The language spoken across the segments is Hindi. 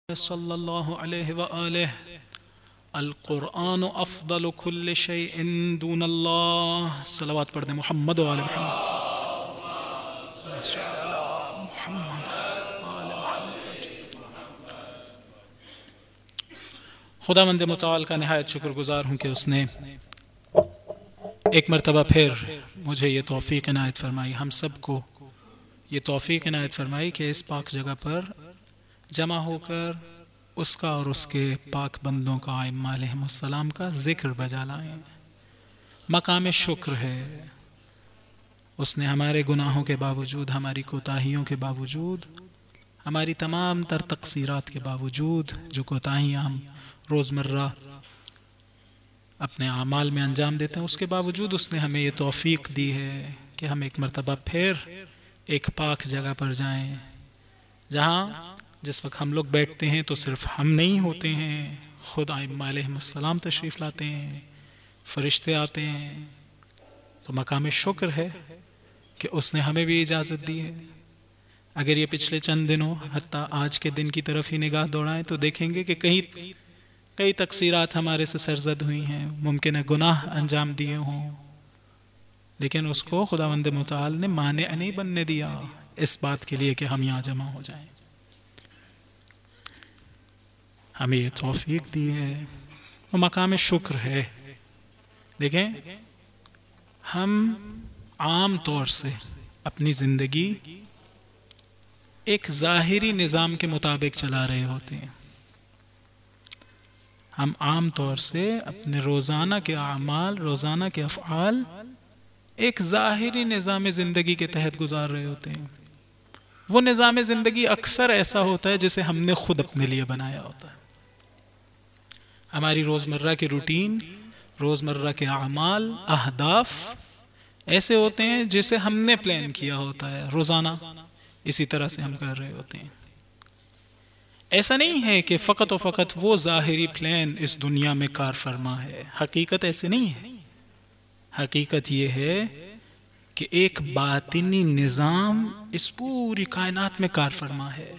सल्लल्लाहु अलैहि व आलिहि अल कुरान अफ़दलु कुल्लि शैइन दूनल्लाह। सलावत पढ़ दें मोहम्मद व आले मोहम्मद। खुदावंद मुताल का निहायत शुक्रगुजार हूँ कि उसने एक मरतबा फिर मुझे ये तौफ़ीक़ इनायत फरमाई, हम सबको ये तौफ़ीक़ इनायत फरमाई कि इस पाक जगह पर जमा होकर उसका और उसके पाक बंदों का आइम्मा अलैहिमुस्सलाम का ज़िक्र बजा लाएं। मकाम शुक्र है, उसने हमारे गुनाहों के बावजूद, हमारी कोताहियों के बावजूद, हमारी तमाम तर तक़सीरात के बावजूद, जो कोताहियाँ हम रोज़मर्रा अपने आमाल में अंजाम देते हैं, उसके बावजूद उसने हमें ये तौफ़ीक़ दी है कि हम एक मरतबा फिर एक पाक जगह पर जाएं, जहाँ जिस वक्त हम लोग बैठते हैं तो सिर्फ हम नहीं होते हैं, खुद आइम्मा अलैहिमुस्सलाम तशरीफ़ लाते हैं, फ़रिश्ते आते हैं। तो मकाम शुक्र है कि उसने हमें भी इजाज़त दी है। अगर ये पिछले चंद दिनों हत्ता आज के दिन की तरफ ही निगाह दौड़ाएं तो देखेंगे कि कई तक़सीरात हमारे से सरज़द हुई हैं, मुमकिन है गुनाह अंजाम दिए हों, लेकिन उसको खुदावंद मुताल ने माने नहीं बनने दिया इस बात के लिए कि हम यहाँ जमा हो जाएं। हमें ये तौफ़ीक़ दी है, वो मकाम शुक्र है। देखें, हम आम तौर से अपनी ज़िंदगी एक ज़ाहिरी निज़ाम के मुताबिक चला रहे होते हैं। हम आम तौर से अपने रोज़ाना के आमाल, रोज़ाना के अफ़आल एक ज़ाहिरी निज़ाम ज़िंदगी के तहत गुजार रहे होते हैं। वो निज़ाम ज़िंदगी अक्सर ऐसा होता है जिसे हमने खुद अपने लिए बनाया होता है। हमारी रोज़मर्रा की रूटीन, रोज़मर्रा के आमाल, अहदाफ ऐसे होते हैं जिसे हमने प्लान किया होता है, रोज़ाना इसी तरह से हम कर रहे होते हैं। ऐसा नहीं है कि फ़कत व फ़कत वो ज़ाहिरी प्लान इस दुनिया में कार फरमा है, हकीकत ऐसे नहीं है। हकीकत ये है कि एक बातिनी निज़ाम इस पूरी कायनात में कार फरमा है।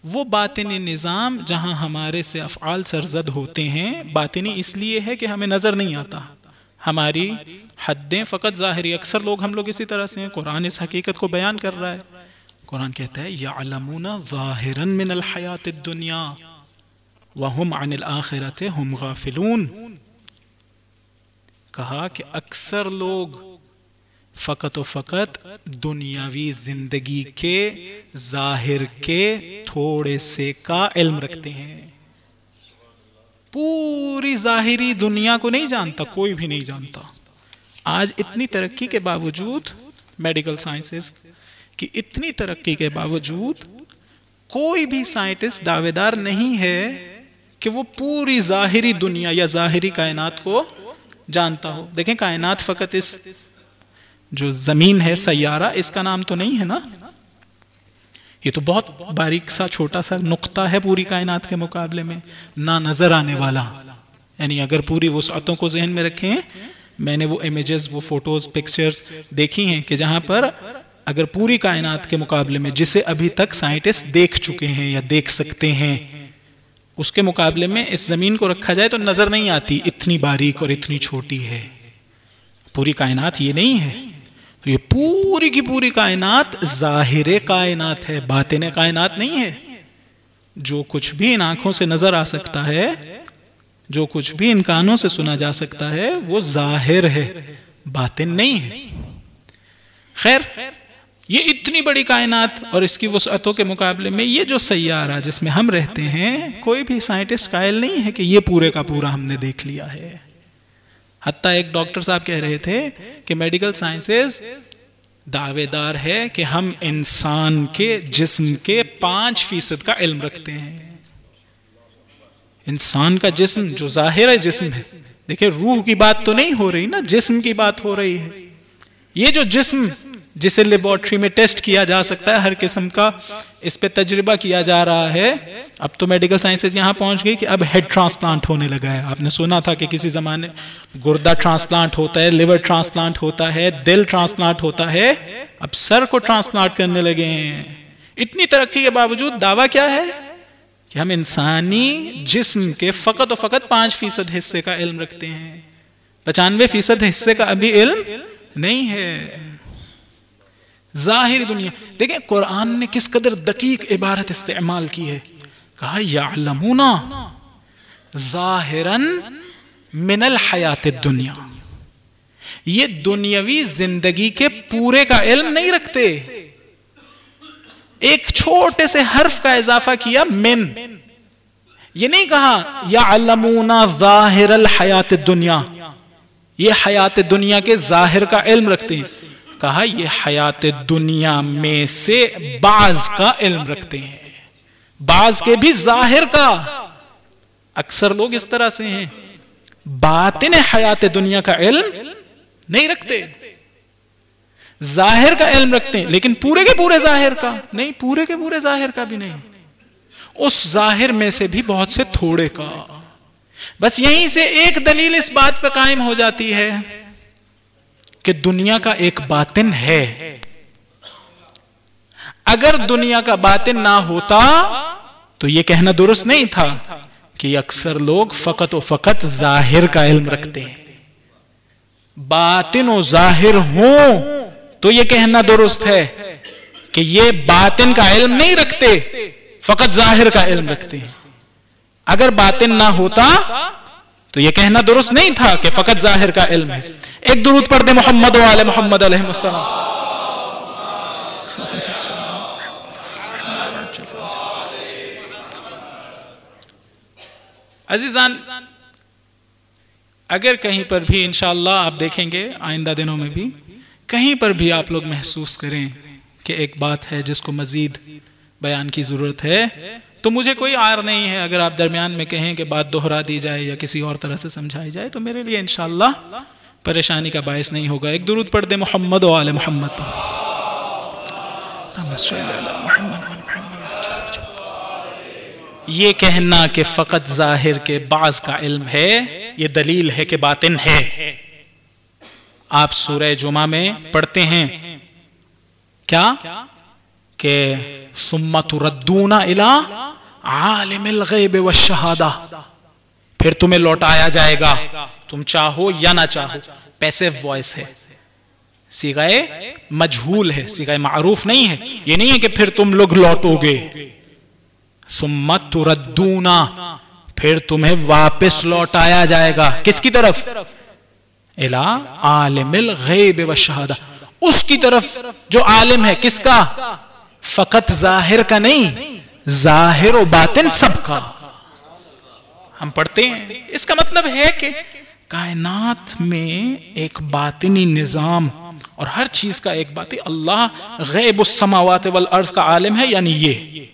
वो बातिनी निज़ाम जहाँ हमारे से अफ़आल सरज़द होते हैं, बातिनी इसलिए है कि हमें नज़र नहीं आता, हमारी हद्दें फ़कत ज़ाहिरी, अक्सर हम लोग इसी तरह से हैं। कुरान इस हकीकत को बयान कर रहा है। कुरान कहता है यअलमूना ज़ाहिरन मिनल हयातिद दुनिया व हुम अनिल आखिरति हुम गाफिलून। कहा कि अक्सर लोग फ़कत व फ़कत दुनियावी ज़िंदगी के ज़ाहिर के थोड़े से का इल्म रखते हैं, पूरी ज़ाहिरी दुनिया को नहीं जानता, कोई भी नहीं जानता। आज इतनी तरक्की के बावजूद, मेडिकल साइंसेस की इतनी तरक्की के बावजूद, कोई भी साइंटिस्ट दावेदार नहीं है कि वो पूरी ज़ाहिरी दुनिया या ज़ाहिरी कायनात को जानता हो। देखें, कायनात फ़कत इस जो ज़मीन है, सैयारा, इसका नाम तो नहीं है ना, ये तो बहुत बारीक सा छोटा सा नुक्ता है पूरी कायनात के मुकाबले में, ना नज़र आने वाला। यानी अगर पूरी वुसअतों को जहन में रखें, मैंने वो इमेजेस, वो फ़ोटोज़, पिक्चर्स देखी हैं कि जहाँ पर अगर पूरी कायनात के मुकाबले में, जिसे अभी तक साइंटिस्ट देख चुके हैं या देख सकते हैं, उसके मुकाबले में इस ज़मीन को रखा जाए तो नज़र नहीं आती, इतनी बारीक और इतनी छोटी है पूरी कायनात। ये नहीं है, तो ये पूरी की पूरी कायनात ज़ाहिर कायनात है, बातिन कायनात नहीं है। जो कुछ भी इन आँखों से नज़र आ सकता है, जो कुछ भी इन कानों से सुना जा सकता है, वो ज़ाहिर है, बातिन नहीं है। खैर, ये इतनी बड़ी कायनात और इसकी वुसअतों के मुकाबले में ये जो सैयारा जिसमें हम रहते हैं, कोई भी साइंटिस्ट कायल नहीं है कि ये पूरे का पूरा हमने देख लिया है। हत्ता एक डॉक्टर साहब कह रहे थे कि मेडिकल साइंसेस दावेदार है कि हम इंसान के जिस्म के 5% का इल्म रखते हैं। इंसान का जिस्म जो ज़ाहिर जिस्म है, देखिए रूह की बात तो नहीं हो रही ना, जिस्म की बात हो रही है। ये जो जिस्म जिसे लेबोरेटरी में टेस्ट किया जा सकता है, हर किस्म का इस पे तजर्बा किया जा रहा है। अब तो मेडिकल साइंसेस यहाँ पहुँच गई कि अब हेड ट्रांसप्लांट होने लगा है। आपने सुना था कि किसी ज़माने गुर्दा ट्रांसप्लांट होता है, लिवर ट्रांसप्लांट होता है, दिल ट्रांसप्लांट होता है, अब सर को ट्रांसप्लांट करने लगे हैं। इतनी तरक्की के बावजूद दावा क्या है कि हम इंसानी जिस्म के फकत और फकत 5% हिस्से का इल्म रखते हैं, 95% हिस्से का अभी इल्म नहीं है। जाहिर दुनिया देखें, कुरान ने किस कदर दकीक इबारत इस्तेमाल की है। कहा यालमूना जाहिरन मिनल हयात दुनिया, ये दुनियावी जिंदगी के पूरे का इल्म नहीं रखते, एक छोटे से हर्फ का इजाफा किया मिन, ये नहीं कहा यालमूना जाहिरल हयात दुनिया, ये हयात दुनिया के जाहिर का इल्म रखते हैं। कहा ये हयात दुनिया में से बाज का इल्म रखते हैं, बाज के भी जाहिर का। अक्सर लोग इस तरह से हैं, बातिन हयात दुनिया का इल्म नहीं रखते, जाहिर का इल्म रखते हैं, लेकिन पूरे के पूरे जाहिर का नहीं, पूरे के पूरे जाहिर का भी नहीं, उस जाहिर में से भी बहुत से थोड़े का। बस यहीं से एक दलील इस बात पर कायम हो जाती है कि दुनिया का एक बातिन है। अगर दुनिया का बातिन ना होता तो यह कहना दुरुस्त नहीं था कि अक्सर लोग फकत व फकत जाहिर का इल्म रखते हैं। बातिन और जाहिर हो तो यह कहना दुरुस्त है कि ये बातिन का इल्म नहीं रखते, फकत जाहिर का इल्म रखते हैं। अगर बातिन ना होता तो यह कहना दुरुस्त नहीं था कि फकत जाहिर का इल्म है। एक दुरूद पढ़ दे मोहम्मद वाले मोहम्मद अलैहिस्सलाम। अजीजान, अगर कहीं पर भी इंशाअल्लाह आप देखेंगे आइंदा दिनों में भी कहीं पर भी आप लोग महसूस करें कि एक बात है जिसको मजीद बयान की जरूरत है, तो मुझे कोई आर नहीं है अगर आप दरमियान में कहें कि बात दोहरा दी जाए या किसी और तरह से समझाई जाए, तो मेरे लिए इंशाअल्लाह परेशानी का बायस नहीं होगा। एक दुरूद पढ़ दे मोहम्मद वाले मोहम्मद। ये कहना कि फकत जाहिर के बाज का इल्म है, ये दलील है कि बातिन है। आप सूरह जुमा में पढ़ते हैं क्या कि सुम्मा तुरद्दूना इला आलिमिल गैब व शहादा, फिर तुम्हें लौटाया जाएगा, तुम चाहो या ना चाहो। पैसिव वॉइस है, सीगाए मजहूल है, सीगाए मारूफ नहीं है। ये नहीं है कि फिर तुम लोग लौटोगे। सुम्मा तुरद्दूना, फिर तुम्हें वापस लौटाया जाएगा किसकी तरफ? इला आलिमिल गैब व शहादा, उसकी तरफ जो आलिम है। किसका? फकत जाहिर का नहीं, जाहिर और बातिन सबका। हम पढ़ते हैं, इसका मतलब है कि कायनात में एक बातिनी निजाम और हर चीज का एक बात। अल्लाह गैबुस समावात वल अर्ज़ का आलिम है, यानी ये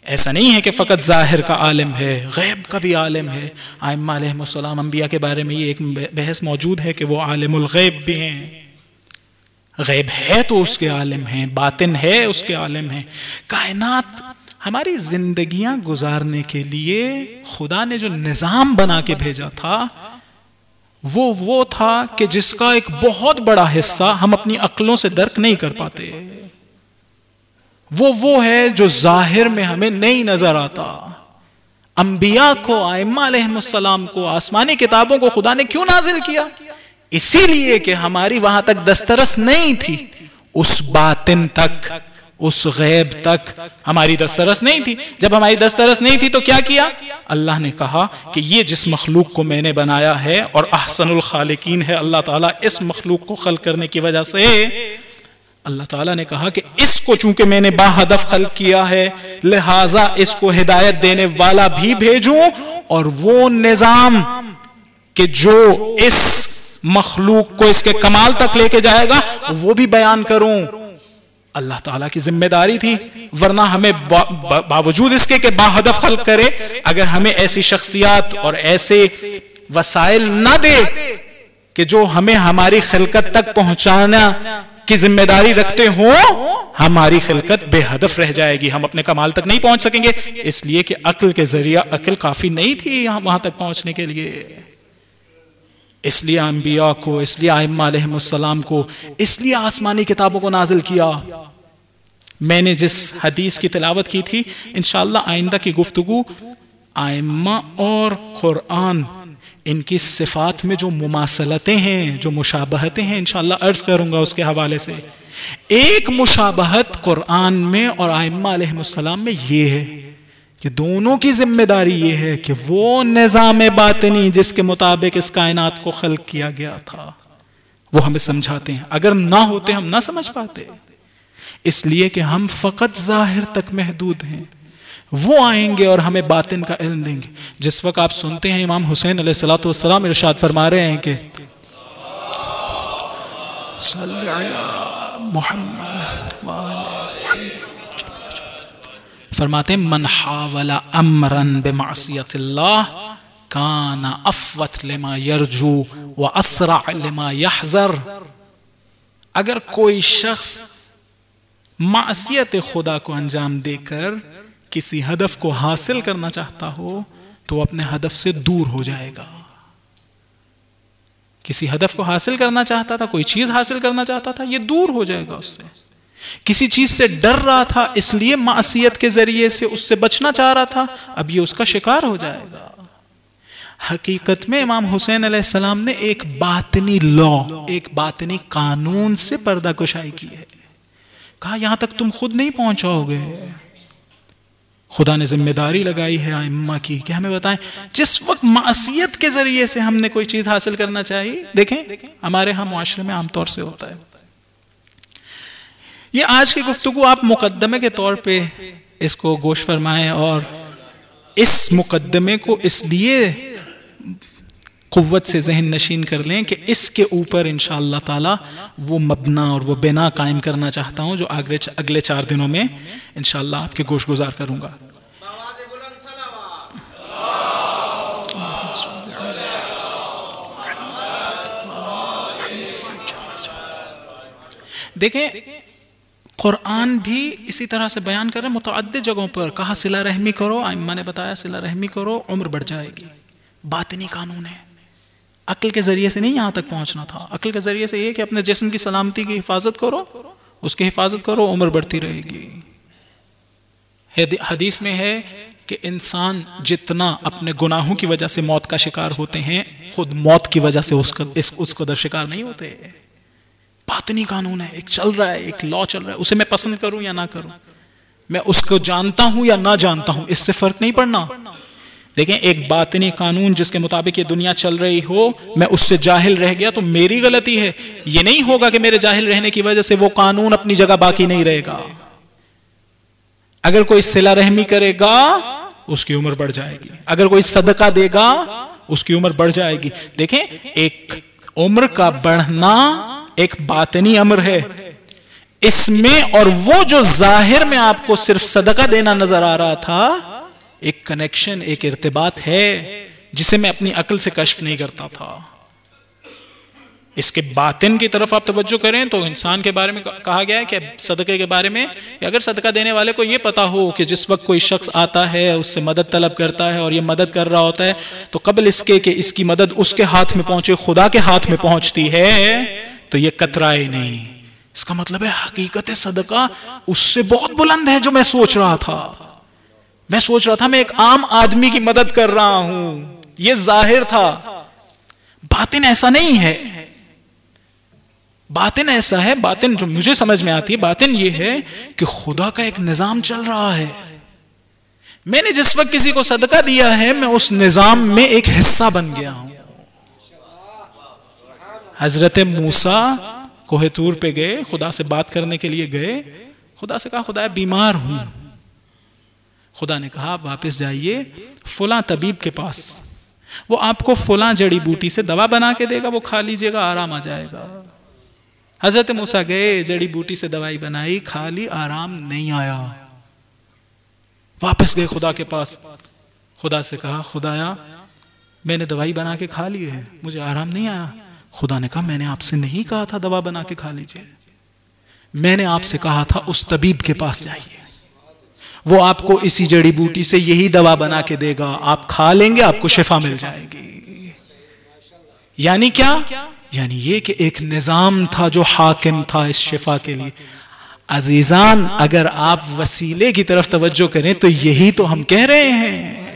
ऐसा नहीं है कि फकत जाहिर का आलिम है, गैब का भी आलिम है। आइम्मा अलैहिमुस्सलाम अंबिया के बारे में ये एक बहस मौजूद है कि वो आलिमुल गैब भी हैं। गैब है तो उसके आलिम हैं, बातिन है उसके आलिम हैं। कायनात हमारी जिंदगियां गुजारने के लिए खुदा ने जो निजाम बना के भेजा था वो था कि जिसका एक बहुत बड़ा हिस्सा हम अपनी अक्लों से दर्क नहीं कर पाते। वो है जो जाहिर में हमें नहीं नजर आता। अंबिया को, आइम्मा अलैहिमुस्सलाम को, आसमानी किताबों को खुदा ने क्यों नाजिल किया? इसीलिए कि हमारी वहां तक दस्तरस नहीं थी, उस बातिन तक, उस गैब तक हमारी दस्तरस नहीं थी। जब हमारी दस्तरस नहीं थी तो क्या किया? अल्लाह ने कहा कि ये जिस मखलूक को मैंने बनाया है और अहसनुल खालिकीन है अल्लाह ताला, इस मखलूक को खल्क करने की वजह से अल्लाह ताला ने कहा कि इसको चूंकि मैंने बाहदफ खल्क किया है, लिहाजा इसको हिदायत देने वाला भी भेजूं और वो निजाम कि जो इस मखलूक को इसके कमाल तक लेके जाएगा वो भी बयान करूं। अल्लाह ताला की जिम्मेदारी थी, वरना हमें बावजूद इसके कि बाहदफ खल्क करे, अगर हमें ऐसी शख्सियात और ऐसे वसाइल ना दे कि जो हमें हमारी खिलकत तक पहुंचाना की जिम्मेदारी रखते हो, हमारी खिलकत बेहदफ रह जाएगी, हम अपने कमाल तक नहीं पहुंच सकेंगे। इसलिए कि अक्ल के जरिया अक्ल काफी नहीं थी वहां तक पहुंचने के लिए। इसलिए अंबिया को, इसलिए आइम्मा अलैहिमुस्सलाम को, इसलिए आसमानी किताबों को नाजिल किया। मैंने जिस हदीस की तिलावत की थी, इंशाअल्लाह आइंदा की गुफ्तगू आइम्मा और कुरान, इनकी सिफात में जो मुमासलतें हैं, जो मुशाबहतें हैं, इंशाअल्लाह अर्ज करूंगा उसके हवाले से। एक मुशाबहत कुरान में और आइम्मा अलैहिमुस्सलाम में ये है कि दोनों की जिम्मेदारी ये है कि वो निज़ाम बातिनी जिसके मुताबिक इस कायनात को खल्क किया गया था वो हमें समझाते हैं। अगर ना होते हम ना समझ पाते, इसलिए कि हम फकत जाहिर तक महदूद हैं। वो आएंगे और हमें बातिन का इल्म देंगे। जिस वक्त आप सुनते हैं इमाम हुसैन अलैहिस्सलातु वस्सलाम इरशाद फरमा रहे हैं कि फरमाते हैं मन हावला अमरन बिमासियतिल्लाह काना अफवत लिमा यरजू व असरा लिमा यहज़र। अगर कोई शख्स मासियत खुदा को अंजाम देकर किसी हदफ को हासिल करना चाहता हो तो वो अपने हदफ से दूर हो जाएगा। किसी हदफ को हासिल करना चाहता था, कोई चीज हासिल करना चाहता था, ये दूर हो जाएगा उससे। किसी चीज से डर रहा था, इसलिए मासियत के जरिए से उससे बचना चाह रहा था, अब ये उसका शिकार हो जाएगा। हकीकत में इमाम हुसैन अलैहिस्सलाम ने एक बातिनी लॉ, एक बातिनी कानून से पर्दाकुशाई की है। कहा यहां तक तुम खुद नहीं पहुंचाओगे, खुदा ने जिम्मेदारी लगाई है आइम्मा की कि हमें बताएं। जिस वक्त मासियत के जरिए से हमने कोई चीज हासिल करना चाहिए, देखें हमारे यहाँ मुआशरे में आमतौर से होता है। ये आज की गुफ्तगू आप मुकद्दमे के तौर पे इसको गोश फरमाएं और इस मुकद्दमे को इसलिए कुव्वत से जहन नशीन कर लें कि इसके ऊपर इंशाअल्लाह ताला वो मबना और वो बिना कायम करना चाहता हूं जो अगले 4 दिनों में इंशाअल्लाह आपके गोश गुजार करूंगा। देखें कुरान भी इसी तरह से बयान कर रहे हैं, मुतअद्दिद जगहों पर कहा सिला रहमी करो, आइम्मा ने बताया सिला रहमी करो, उम्र बढ़ जाएगी। बातिनी कानून है, अक्ल के जरिए से नहीं यहां तक पहुंचना था। अक्ल के जरिए से ये कि अपने जिस्म की सलामती की हिफाजत करो, उसकी हिफाजत करो, उम्र बढ़ती रहेगी। हदीस में है कि इंसान जितना अपने गुनाहों की वजह से मौत का शिकार होते हैं, खुद मौत की वजह से उसको दर शिकार नहीं होते। बातिनी कानून है, एक चल रहा है, एक लॉ चल रहा है, उसे मैं पसंद करूं या ना करूं, मैं उसको जानता हूं या ना जानता हूं, इससे फर्क नहीं पड़ना। देखें एक बातिनी कानून जिसके मुताबिक ये दुनिया चल रही हो, मैं उससे जाहिल रह गया तो मेरी गलती है। ये नहीं होगा कि मेरे जाहिल रहने की वजह से वो कानून अपनी जगह बाकी नहीं रहेगा। अगर कोई सिला रहमी करेगा उसकी उम्र बढ़ जाएगी, अगर कोई सदका देगा उसकी उम्र बढ़ जाएगी। देखें एक उम्र का बढ़ना एक बातिनी अमर है इसमें, और वो जो जाहिर में आपको सिर्फ सदका देना नजर आ रहा था, एक कनेक्शन, एक इर्तिबात है जिसे मैं अपनी अक्ल से कश्फ नहीं करता था। इसके बातिन की तरफ आप तवज्जो करें तो इंसान के बारे में कहा गया है कि सदके के बारे में कि अगर सदका देने वाले को यह पता हो कि जिस वक्त कोई शख्स आता है उससे मदद तलब करता है और ये मदद कर रहा होता है, तो कबल इसके कि इसकी मदद उसके हाथ में पहुंचे, खुदा के हाथ में पहुंचती है, तो ये कतराए नहीं। इसका मतलब है हकीकत सदका उससे बहुत बुलंद है जो मैं सोच रहा था। मैं सोच रहा था मैं एक आम आदमी की मदद कर रहा हूं, यह जाहिर था। बातिन ऐसा नहीं है। बातिन ऐसा है, बातिन जो मुझे समझ में आती है, बातिन यह है कि खुदा का एक निजाम चल रहा है। मैंने जिस वक्त किसी को सदका दिया है, मैं उस निजाम में एक हिस्सा बन गया हूं। हजरत मूसा कोहे तूर पे गए, खुदा से बात करने के लिए गए। खुदा से कहा खुदा बीमार हूं। खुदा ने कहा वापस जाइए फुला तबीब के पास, वो आपको फुला जड़ी बूटी से दवा बना के देगा, वो खा लीजिएगा, आराम आ जाएगा। हजरत मूसा गए, जड़ी बूटी से दवाई बनाई, खा ली, आराम नहीं आया। वापस गए खुदा के पास, खुदा से कहा खुदाया मैंने दवाई बना के खा ली है, मुझे आराम नहीं आया। खुदा ने कहा मैंने आपसे नहीं कहा था दवा बना के खा लीजिए, मैंने आपसे कहा था उस तबीब के पास जाइए, वो आपको इसी जड़ी बूटी से यही दवा बना के देगा, आप खा लेंगे, आपको शिफा मिल जाएगी। यानी क्या? यानी ये कि एक निजाम था जो हाकिम था इस शिफा के लिए। अजीजान, अगर आप वसीले की तरफ तवज्जो करें तो यही तो हम कह रहे हैं।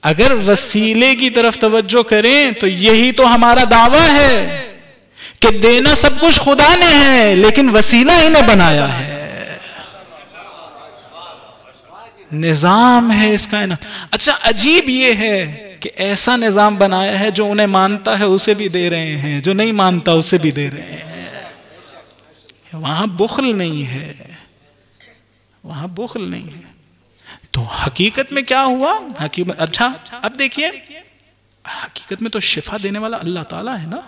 अगर वसीले की तरफ तवज्जो करें तो यही तो हमारा दावा है कि देना सब कुछ खुदा ने है, लेकिन वसीला इन्हें बनाया है। निजाम है इसका ना। अच्छा, अजीब ये है कि ऐसा निजाम बनाया है जो उन्हें मानता है उसे भी दे रहे हैं, जो नहीं मानता उसे भी दे रहे हैं। वहां बुखल नहीं है, वहां बुखल नहीं है। तो हकीकत में क्या हुआ? अच्छा, अब देखिए, हकीकत में तो शिफा देने वाला अल्लाह ताला है ना।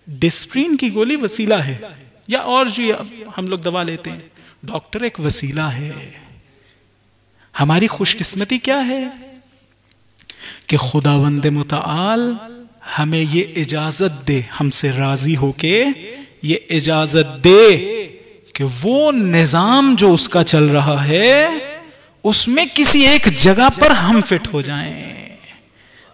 डिस्प्रिन की गोली वसीला है, या और जो हम लोग दवा लेते हैं, डॉक्टर एक वसीला है। हमारी खुशकिस्मती क्या है कि खुदावंद मुताल हमें ये इजाजत दे, हमसे राजी होके ये इजाजत दे कि वो निजाम जो उसका चल रहा है उसमें किसी एक जगह पर हम फिट हो जाएं,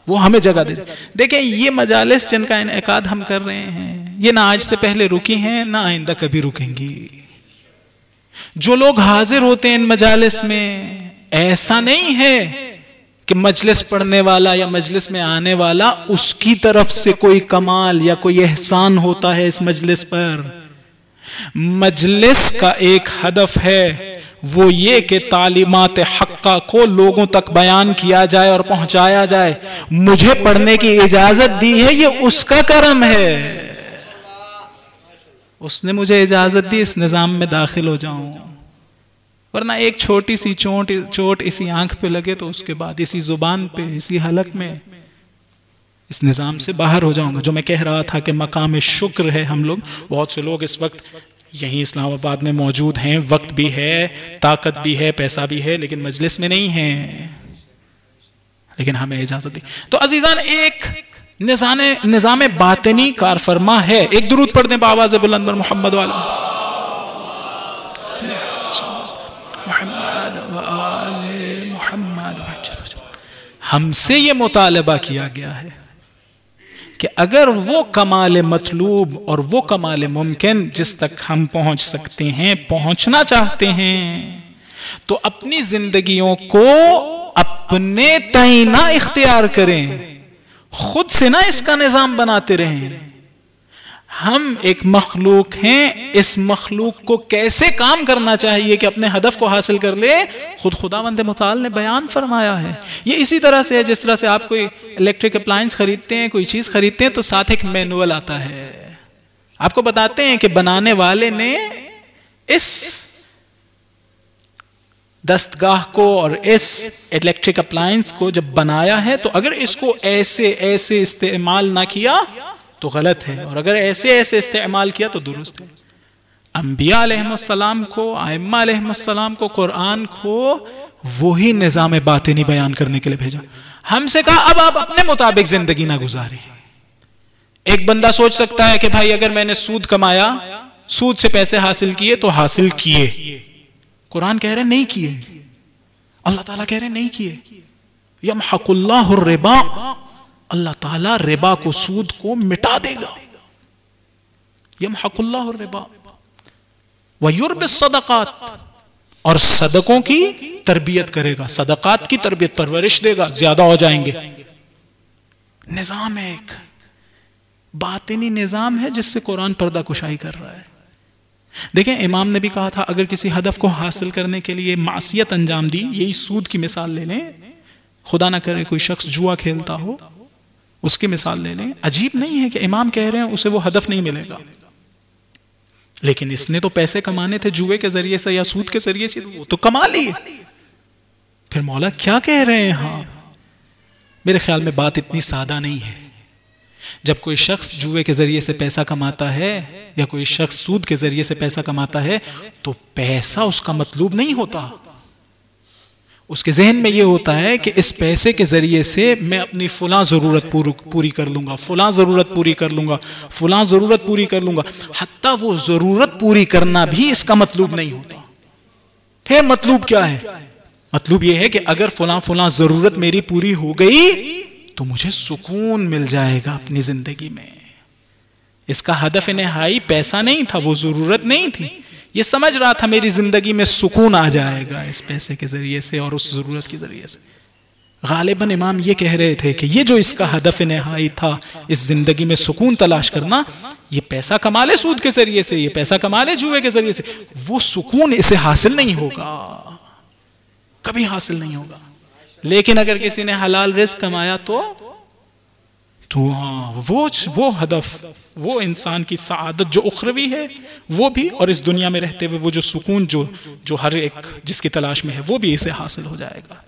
वो हमें जगह दे। देखें, ये मजालिस जिनका इनेकाद हम कर रहे हैं, ये ना आज से पहले रुकी हैं, ना आइंदा कभी रुकेंगी। जो लोग हाजिर होते हैं इन मजालिस में, ऐसा नहीं है कि मजलिस पढ़ने वाला या मजलिस में आने वाला उसकी तरफ से कोई कमाल या कोई एहसान होता है इस मजलिस पर। मजलिस का एक हदफ है, वो ये कि तालीमात हक्का को लोगों तक बयान किया जाए और पहुंचाया जाए। मुझे पढ़ने की इजाजत दी है, ये उसका करम है, उसने मुझे इजाजत दी इस निजाम में दाखिल हो जाऊं। वरना एक छोटी सी चोट इसी आंख पे लगे तो उसके बाद इसी जुबान पे, इसी हलक में इस निजाम से बाहर हो जाऊंगा। जो मैं कह रहा था कि मकाम शुक्र है, हम लोग, बहुत से लोग इस वक्त यहीं इस्लामाबाद में मौजूद हैं, वक्त भी है, ताकत भी है, पैसा भी है, लेकिन मजलिस में नहीं है, लेकिन हमें इजाजत दी। तो अजीजान, एक निजाम बातिनी कारफरमा है। एक दुरूद पढ़ दें बावाज़ बुलंद पर मोहम्मद वाला। हमसे ये मुतालबा किया गया है कि अगर वो कमाल मतलूब और वो कमाल मुमकिन जिस तक हम पहुंच सकते हैं, पहुंचना चाहते हैं, तो अपनी जिंदगियों को अपने तय ना इख्तियार करें, खुद से ना इसका निजाम बनाते रहें। हम एक मखलूक हैं, इस मखलूक को कैसे काम करना चाहिए कि अपने हदफ को हासिल कर ले, खुद खुदावंद मुताल ने बयान फरमाया है। ये इसी तरह से है जिस तरह से आप कोई इलेक्ट्रिक अप्लायंस खरीदते हैं, कोई चीज खरीदते हैं, तो साथ एक मैनुअल आता है, आपको बताते हैं कि बनाने वाले ने इस दस्तगाह को और इस इलेक्ट्रिक अप्लायंस को जब बनाया है, तो अगर इसको ऐसे ऐसे इस्तेमाल ना किया तो गलत है, और अगर ऐसे ऐसे इस्तेमाल किया तो दुरुस्त है। अंबिया अलैहिस्सलाम को, आइम्मा अलैहिस्सलाम को, कुरान को वही निजाम बातिनी बयान करने के लिए भेजा। हमसे कहा अब आप अपने मुताबिक जिंदगी ना गुजारे। एक बंदा सोच सकता है कि भाई अगर मैंने सूद कमाया, सूद से पैसे हासिल किए तो हासिल किए। कुरान कह रहे नहीं किए, अल्लाह ताला कह रहे नहीं किए। यमहकुल्लाहु रिबा, अल्लाह ताला रिबा को, सूद को मिटा देगा। यमहकुल्लाहु रिबा व युर्बिस सदकात, और सदकों की तरबियत करेगा, सदकात की तरबियत, परवरिश देगा, ज्यादा हो जाएंगे। निजाम है, एक बातिनी निजाम है जिससे कुरान पर्दा कुशाई कर रहा है। देखें, इमाम ने भी कहा था अगर किसी हदफ को हासिल करने के लिए मासियत अंजाम दी, यही सूद की मिसाल ले लें, खुदा ना करे कोई शख्स जुआ खेलता हो, उसकी मिसाल ले लें। अजीब नहीं है कि इमाम कह रहे हैं उसे वो हदफ नहीं मिलेगा, लेकिन इसने तो पैसे कमाने थे जुए के जरिए से या सूद के जरिए से, वो तो कमा लिए। फिर मौला क्या कह रहे हैं? हाँ, मेरे ख्याल में बात इतनी सादा नहीं है। जब कोई शख्स जुए के जरिए से पैसा कमाता है या कोई शख्स सूद के जरिए से पैसा कमाता है, तो पैसा उसका मतलूब नहीं होता। उसके जहन में यह होता है कि इस पैसे के जरिए से मैं अपनी फुला जरूरत पूरी कर लूंगा, फुला जरूरत पूरी कर लूंगा, फुला जरूरत पूरी कर लूंगा। हत्ता वो जरूरत पूरी करना भी इसका मतलूब नहीं होता। फिर मतलूब क्या है? मतलूब यह है कि अगर फुला फुला जरूरत मेरी पूरी हो गई तो मुझे सुकून मिल जाएगा अपनी जिंदगी में। इसका हदफ नहाई पैसा नहीं था, वो जरूरत नहीं थी, ये समझ रहा था मेरी जिंदगी में सुकून आ जाएगा इस पैसे के जरिए से और उस जरूरत के जरिए से। गालिबन इमाम ये कह रहे थे कि ये जो इसका हदफ नहाई था, इस जिंदगी में सुकून तलाश करना, ये पैसा कमा ले सूद के जरिए से, ये पैसा कमा ले जुए के जरिए से, वो सुकून इसे हासिल नहीं होगा, कभी हासिल नहीं होगा। लेकिन अगर किसी ने हलाल रिस्क कमाया तो हाँ, वो हदफ, वो इंसान की सआदत जो उखरवी है वो भी, और इस दुनिया में रहते हुए वो जो सुकून जो हर एक जिसकी तलाश में है वो भी इसे हासिल हो जाएगा।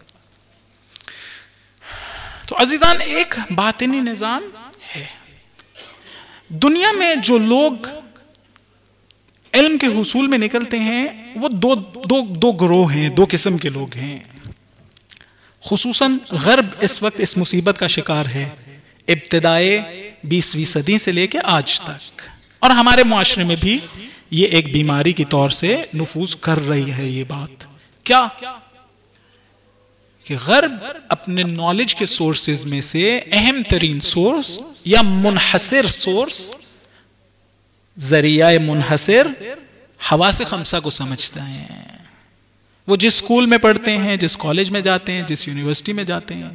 तो अजीजान, एक बातिनी निजाम है दुनिया में। जो लोग इल्म के हुसूल में निकलते हैं वो दो ग्रोह हैं, दो किस्म के लोग हैं। खुसूसन गर्ब इस वक्त इस मुसीबत का शिकार है, इब्तिदाए 20वीं सदी से लेकर आज तक, और हमारे मुआशरे में भी ये एक बीमारी की तौर से नुफूज कर रही है ये बात। क्या कि गर्ब अपने नॉलेज के सोर्सेज में से अहम तरीन सोर्स या मुनहसिर सोर्स, जरिया मुनहसिर हवासे खमसा को समझता है। वो जिस स्कूल में पढ़ते हैं, जिस कॉलेज में जाते हैं, जिस यूनिवर्सिटी में जाते हैं,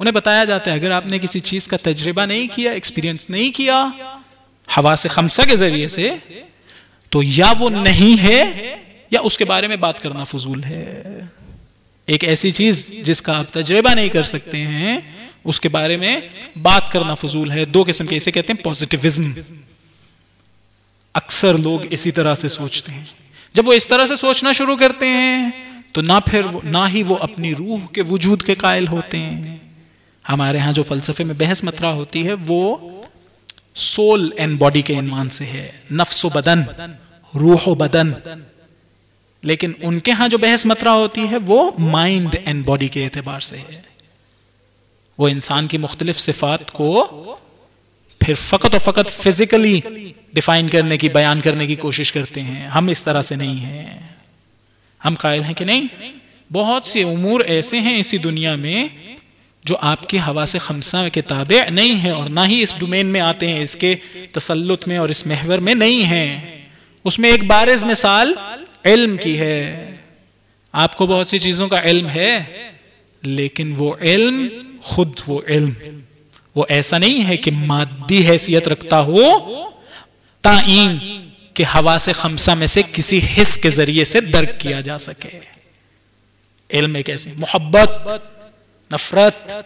उन्हें बताया जाता है अगर आपने किसी चीज का तजर्बा नहीं किया, एक्सपीरियंस नहीं किया हवासे खमसा के जरिए से, तो या वो नहीं है या उसके बारे में बात करना फजूल है। एक ऐसी चीज जिसका आप तजर्बा नहीं कर सकते हैं उसके बारे में बात करना फजूल है। दो किस्म के, इसे कहते हैं पॉजिटिविज्म। अक्सर लोग इसी तरह से सोचते हैं। जब वो इस तरह से सोचना शुरू करते हैं तो ना ही वो अपनी रूह के वजूद के कायल होते हैं। हमारे यहाँ जो फलसफे में बहस मतरा होती है वो सोल एंड बॉडी के इनवान से है, नफ्स व बदन, रूह व बदन। लेकिन उनके यहाँ जो बहस मतरा होती है वो माइंड एंड बॉडी के एतबार से है। वो इंसान की मुख्तलिफ सिफात को फिर फकत और फकत फिजिकली डिफाइन करने की, बयान करने की कोशिश करते हैं। हम इस तरह से नहीं हैं। हम कायल हैं कि नहीं, बहुत से उमूर ऐसे हैं इसी दुनिया में जो आपकी हवा से खमसा के ताबे नहीं है और ना ही इस डोमेन में आते हैं, इसके तसल्लुत में और इस महवर में नहीं हैं। उसमें एक बारिज मिसाल इल्म की है। आपको बहुत सी चीजों का इल्म है, लेकिन वो इल्म खुद वो ऐसा नहीं है कि मादी हैसियत रखता हो ताईन कि हवा से खमसा में से किसी हिस्स के जरिए से दर्क किया जा सके। इल्म एक ऐसी मोहब्बत, नफरत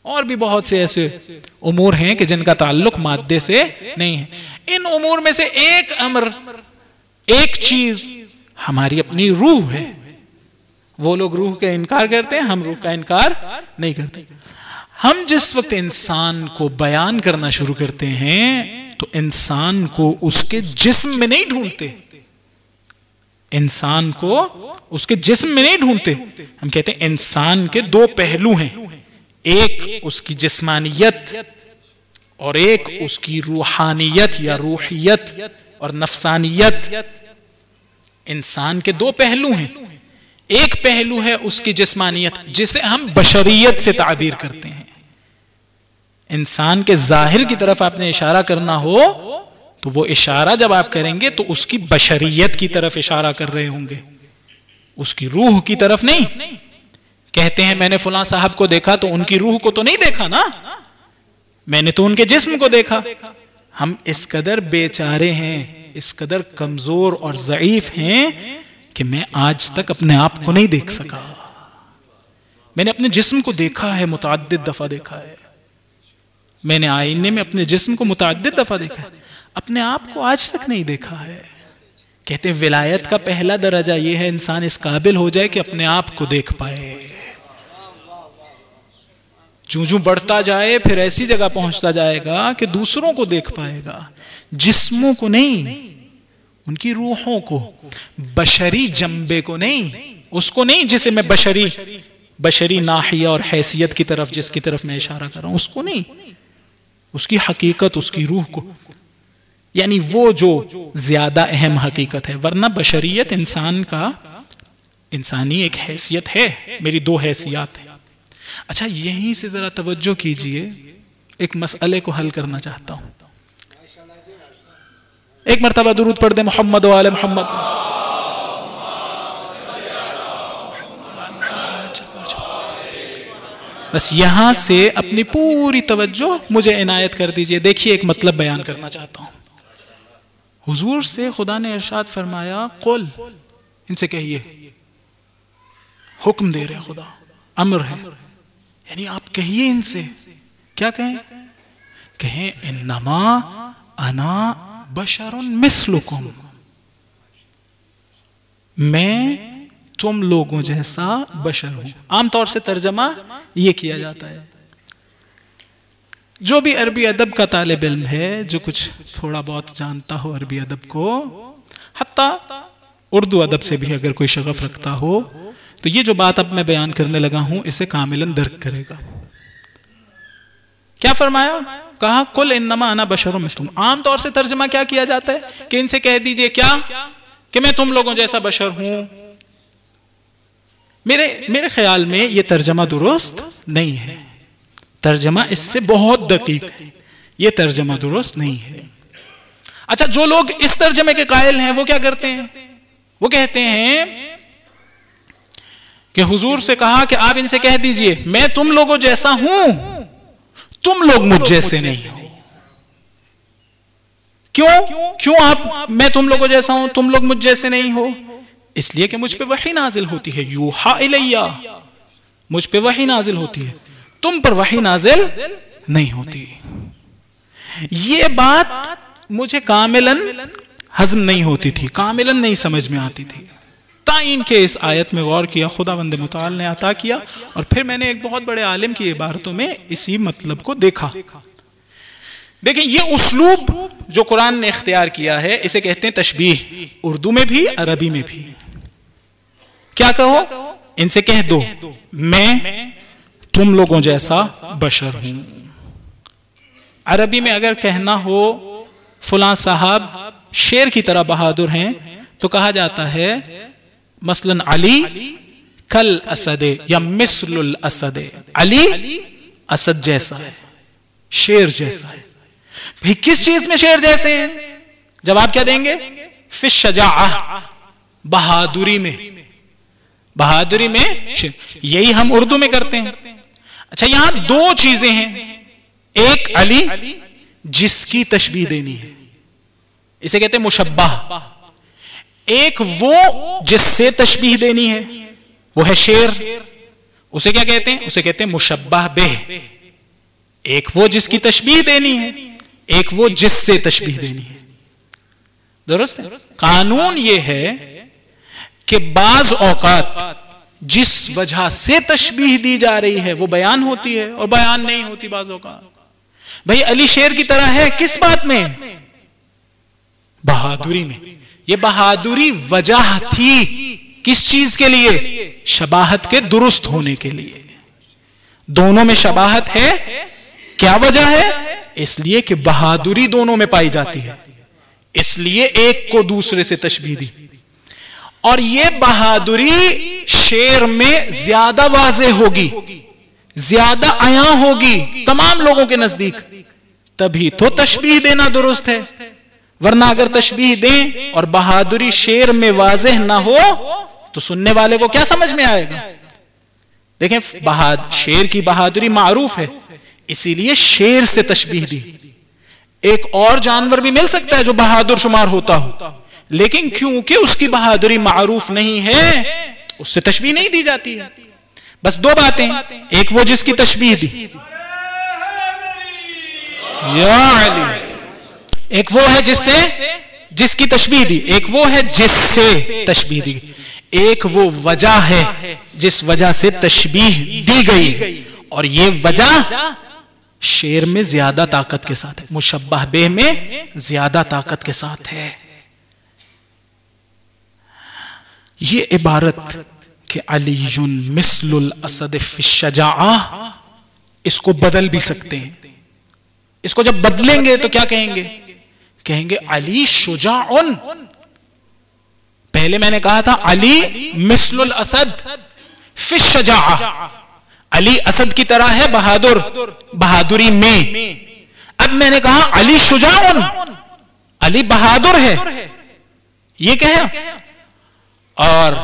और भी बहुत से ऐसे उमूर हैं कि जिनका ताल्लुक मादे से नहीं है। इन उमूर में से एक अमर, एक चीज हमारी अपनी रूह है। वो लोग रूह का इनकार करते हैं, हम रूह का इनकार नहीं करते। हम जिस वक्त इंसान को बयान करना शुरू करते हैं तो इंसान को उसके जिस्म में नहीं ढूंढते, इंसान को उसके जिस्म में नहीं ढूंढते। हम कहते हैं इंसान के दो पहलू हैं, एक उसकी जिस्मानियत और एक उसकी रूहानियत या रूहियत और नफसानियत। इंसान के दो पहलू हैं। एक पहलू है उसकी जिस्मानियत जिसे हम बशरियत से ताबीर करते हैं। इंसान के जाहिर की तरफ आपने इशारा करना हो तो वो इशारा जब आप करेंगे तो उसकी बशरियत की तरफ इशारा कर रहे होंगे, उसकी रूह की तरफ नहीं। कहते हैं मैंने फलां साहब को देखा तो उनकी रूह को तो नहीं देखा ना, मैंने तो उनके जिस्म को देखा। हम इस कदर बेचारे हैं, इस कदर कमजोर और ज़ईफ हैं कि मैं आज तक अपने आप को नहीं देख सका। मैंने अपने जिस्म को देखा है, मुतअद्दिद दफा देखा है। मैंने आईने में अपने जिस्म को मुतअद्दिद दफा देखा है, अपने आप को आज तक नहीं देखा है। कहते हैं विलायत का पहला दर्जा यह है इंसान इस काबिल हो जाए कि अपने आप को देख पाए। जूं बढ़ता जाए फिर ऐसी जगह पहुंचता जाएगा कि दूसरों को देख पाएगा, जिस्मों को नहीं, उनकी रूहों को, बशरी जंबे को नहीं, उसको नहीं जिसे मैं बशरी नाहिया और हैसियत की तरफ, जिसकी तरफ मैं इशारा कर रहा हूं, उसको नहीं, उसकी हकीकत, उसकी रूह को, यानी वो जो ज्यादा अहम हकीकत है। वरना बशरियत इंसान का, इंसानी एक हैसियत है, मेरी दो हैसियत है। अच्छा, यहीं से जरा तवज्जो कीजिए, एक मसले को हल करना चाहता हूं। एक मर्तबा दुरूद पढ़ दे मोहम्मद व आले मोहम्मद। बस यहां से अपनी पूरी तवज्जो मुझे इनायत कर दीजिए। देखिए, एक मतलब बयान करना चाहता हूं। हुजूर से खुदा ने इरशाद फरमाया, कुल, इनसे कहिए, हुक्म दे रहे खुदा, अम्र है, यानी आप कहिए इनसे। क्या कहें? कहें इन्नमा अना बशरुन मिस्लुकुम, मैं तुम लोगों जैसा बशर हूं। आमतौर से तर्जमा यह किया जाता है। जो भी अरबी अदब का तालिब इल्म है, जो कुछ थोड़ा बहुत जानता हो अरबी अदब को, हत्ता उर्दू अदब से भी अगर कोई शगफ रखता हो, तो ये जो बात अब मैं बयान करने लगा हूं इसे कामिलन दर्क करेगा। क्या फरमाया? कहा कुल इन्नमा अना बशरुम मिस्लुकुम। आमतौर से तर्जमा क्या किया जाता है कि इनसे कह दीजिए क्या, कि मैं तुम लोगों जैसा बशर हूं। मेरे ख्याल में यह तर्जमा दुरुस्त नहीं है। तर्जमा इससे बहुत दकीक है, यह तर्जमा दुरुस्त नहीं है। अच्छा, जो लोग इस तर्जमे के कायल हैं वो क्या करते हैं? वो कहते हैं कि हुजूर से कहा कि आप इनसे कह दीजिए मैं तुम लोगों जैसा हूं, तुम लोग मुझ जैसे नहीं हो। क्यों आप मैं तुम लोगों जैसा हूं, तुम लोग मुझ जैसे नहीं हो? इसलिए कि मुझ पे वही नाजिल होती है, यूहा इलैया, मुझ पे वही नाजिल होती है, तुम पर वही नाजिल नहीं होती। ये बात मुझे कामिलन हजम नहीं होती थी, कामिलन नहीं समझ में आती थी। ताइन के इस आयत में गौर किया, खुदावंद मुताल ने अता किया, और फिर मैंने एक बहुत बड़े आलिम की इबारतों में इसी मतलब को देखा। देखिए, ये उस्लूब जो कुरान ने इख्तियार किया है, इसे कहते हैं तशबीह, उर्दू में भी अरबी में भी। क्या कहो? इनसे कह दो मैं तुम लोगों जैसा बशर हूं। अरबी में अगर कहना हो फलां साहब शेर की तरह बहादुर हैं, तो कहा जाता है मसलन अली कल असदे या मिस्लुल असदे, अली असद जैसा है, शेर जैसा है। भाई किस चीज में शेर जैसे हैं? जवाब क्या देंगे? फिश शजाअह, बहादुरी में, बहादुरी में शेर। यही हम उर्दू में करते हैं। अच्छा, यहां दो चीजें हैं, एक अली जिसकी तशबीह देनी है, इसे कहते हैं मुशब्बाह। एक वो जिससे तशबीह देनी है, वो है शेर, उसे क्या कहते हैं? उसे कहते हैं मुशब्बाह बिह। एक वो जिसकी तशबीह देनी है, एक वो जिससे तशबीह देनी है। दुरुस्त है? कानून ये है कि बाज औकात जिस वजह से तशबीह दी जा रही है वो बयान होती है और बयान नहीं होती बाज औकात। भाई अली शेर की तरह है, किस बात में? बहादुरी में। ये बहादुरी वजह थी किस चीज के लिए? शबाहत के दुरुस्त होने के लिए। दोनों में शबाहत है। क्या वजह है? इसलिए कि बहादुरी दोनों में पाई जाती है, इसलिए एक को दूसरे से तशबीह दी। और यह बहादुरी शेर में ज्यादा वाज़ेह होगी, ज्यादा आया होगी तमाम लोगों के नजदीक, तभी तो तशबीह देना दुरुस्त है। वरना अगर तशबीह दें और बहादुरी शेर में वाज़ेह ना हो तो सुनने वाले को क्या समझ में आएगा? देखें, शेर की बहादुरी मारूफ है, इसीलिए शेर से तशबीह दी। एक और जानवर भी मिल सकता है जो बहादुर शुमार होता हो, लेकिन क्योंकि उसकी बहादुरी मारूफ नहीं है, उससे तशबीह नहीं दी जाती है। बस दो बातें, एक वो जिसकी तशबीह दी, या अली, एक वो है जिसकी तशबीह दी, एक वो है जिससे तशबीह दी, एक वो वजह है जिस वजह से तशबीह दी गई, और ये वजह शेर में ज्यादा ताकत के साथ है, मुशब्बह बेह में ज्यादा ताकत के साथ है। ये इबारत कि अलीयुन मिस्लुल असद फिश शजाअह, इसको बदल भी सकते हैं। इसको जब बदलेंगे तो क्या कहेंगे? कहेंगे अली शुजाउन। पहले मैंने कहा था अली मिस्लुल असद फिश शजाअह, अली असद की तरह है बहादुर, बहादुरी में। अब मैंने कहा अली शुजाउन, अली बहादुर है, ये कहा। और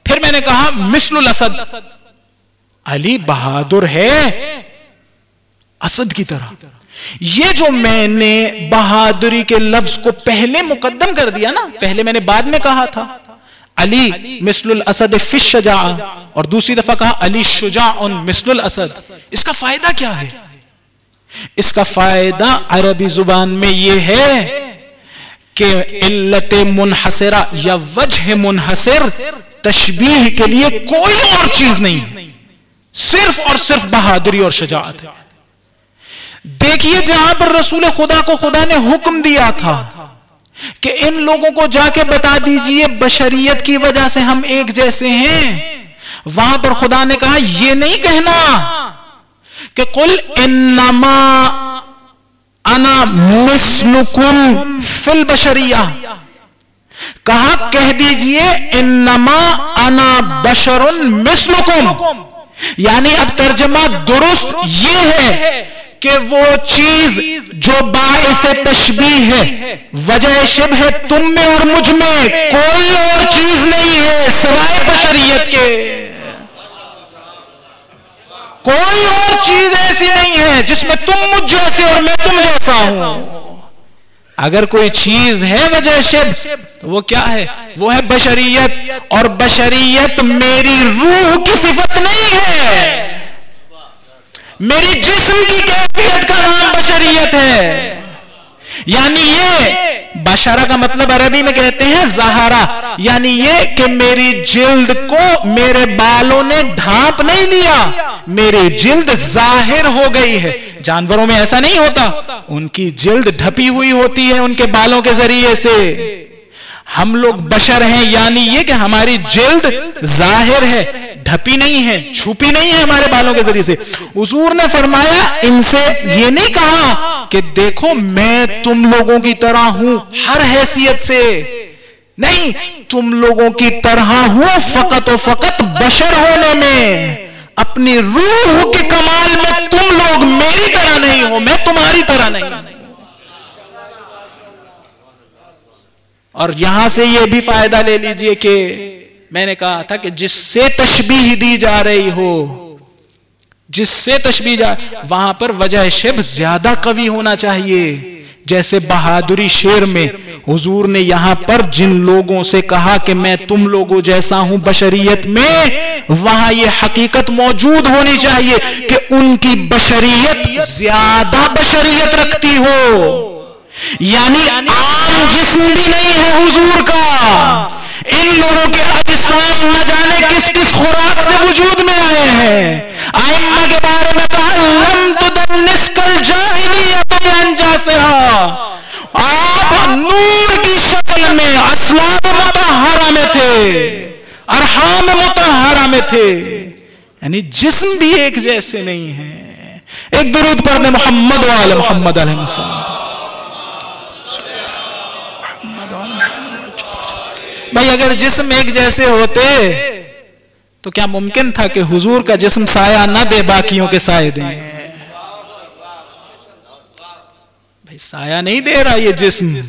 फिर मैंने कहा मिस्लुल असद, अली बहादुर है असद की तरह। ये जो मैंने बहादुरी के लफ्ज को पहले मुकद्दम कर दिया ना, पहले मैंने बाद में कहा था अली मिस्लुल असद फिश शजा, और दूसरी दफा कहा अली शुजाउन मिस्लुल असद। इसका फायदा क्या है? इसका फायदा अरबी जुबान में यह है कि इल्लत मुनहसिरा या वजह मुनहसिर तशबीह के लिए कोई और चीज नहीं है, सिर्फ और सिर्फ बहादुरी और शजाअत है। देखिए, जहां पर रसूल खुदा को खुदा ने हुक्म दिया था कि इन लोगों को जाके बता दीजिए बशरियत की वजह से हम एक जैसे हैं, वहां पर खुदा ने कहा यह नहीं कहना कि कुल इन्नमा अना मिस्लुकुम फिल बशरिया, कहा कह दीजिए इन्नमा अना बशरुन मिस्लुकुम। यानी अब तर्जमा दुरुस्त ये है कि वो चीज जो बाइसे तशबीह है, वजह शिब है तुम में और मुझ में, कोई और चीज नहीं है सिवाय बशरियत के। कोई और चीज ऐसी नहीं है जिसमें तुम मुझ जैसे और मैं तुम जैसा हूं। अगर कोई चीज है वजह शिब तो वो क्या है? वो है बशरियत, और बशरियत मेरी रूह की सिफत नहीं है, मेरी जिस्म की कैफियत का नाम बशरियत है। यानी ये बशरा का मतलब अरबी में कहते हैं ज़हारा, यानी ये कि मेरी जिल्द को मेरे बालों ने ढांप नहीं लिया, मेरी जिल्द जाहिर हो गई है। जानवरों में ऐसा नहीं होता, उनकी जिल्द ढपी हुई होती है उनके बालों के जरिए से। हम लोग बशर हैं, यानी ये कि हमारी जिल्द जाहिर है, ढपी नहीं है, छुपी नहीं है हमारे बालों के जरिए से। हुजूर ने फरमाया इनसे ये नहीं कहा कि देखो मैं तुम लोगों की तरह हूं हर हैसियत से, नहीं, तुम लोगों की तरह हूं फकत और फकत बशर होने में, अपनी रूह के कमाल में तुम लोग मेरी तरह नहीं हो, मैं तुम्हारी तरह नहीं। और यहां से यह भी फायदा ले लीजिए कि मैंने कहा था कि जिससे तशबीह दी जा रही हो, जिससे तशबीह वहां पर वजह शिब ज्यादा कवी होना चाहिए। जैसे बहादुरी शेर में हुजूर ने यहां पर जिन लोगों से कहा कि मैं तुम लोगों जैसा हूं बशरियत में, वहां यह हकीकत मौजूद होनी चाहिए कि उनकी बशरियत ज्यादा बशरियत रखती हो। यानी आम जिस्म भी नहीं है हुजूर का, इन लोगों के अजसाम न जाने किस किस खुराक से वजूद में आए हैं। आइम्मा के बारे में कहा लम तुदन्निस कल जाहिलियत बिअंजा से, आप नूर की शक्ल में असलाब मुतहहरा में थे, अरहाम मुतहहरा में थे, यानी जिस्म भी एक जैसे नहीं है। एक दुरूद पढ़ने मोहम्मद वाले मोहम्मद अलैहिस्सलाम। भाई अगर जिस्म एक जैसे होते तो क्या मुमकिन था कि हुजूर का जिस्म साया ना दे बाकियों के साए दे? भाई साया नहीं दे रहा, ये जिस्म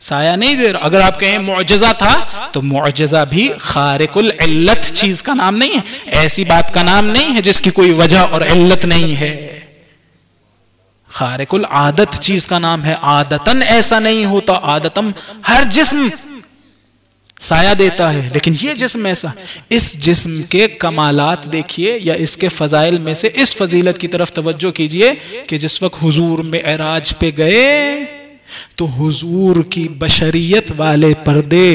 साया नहीं दे रहा। अगर आप कहें मुअजिजा था तो मुअजिजा भी खारिकुल इल्लत चीज का नाम नहीं है, ऐसी बात का नाम नहीं है जिसकी कोई वजह और इल्लत नहीं है। खारिकुल आदत चीज का नाम है, आदतन ऐसा नहीं होता। आदतन हर जिस्म साया देता है, लेकिन ये जिस्म ऐसा। इस जिस्म के कमालात देखिए या इसके फजाइल में से इस फजीलत की तरफ तवज्जो कीजिए कि जिस वक्त हुजूर में एराज पे गए तो हुजूर की बशरियत वाले पर्दे,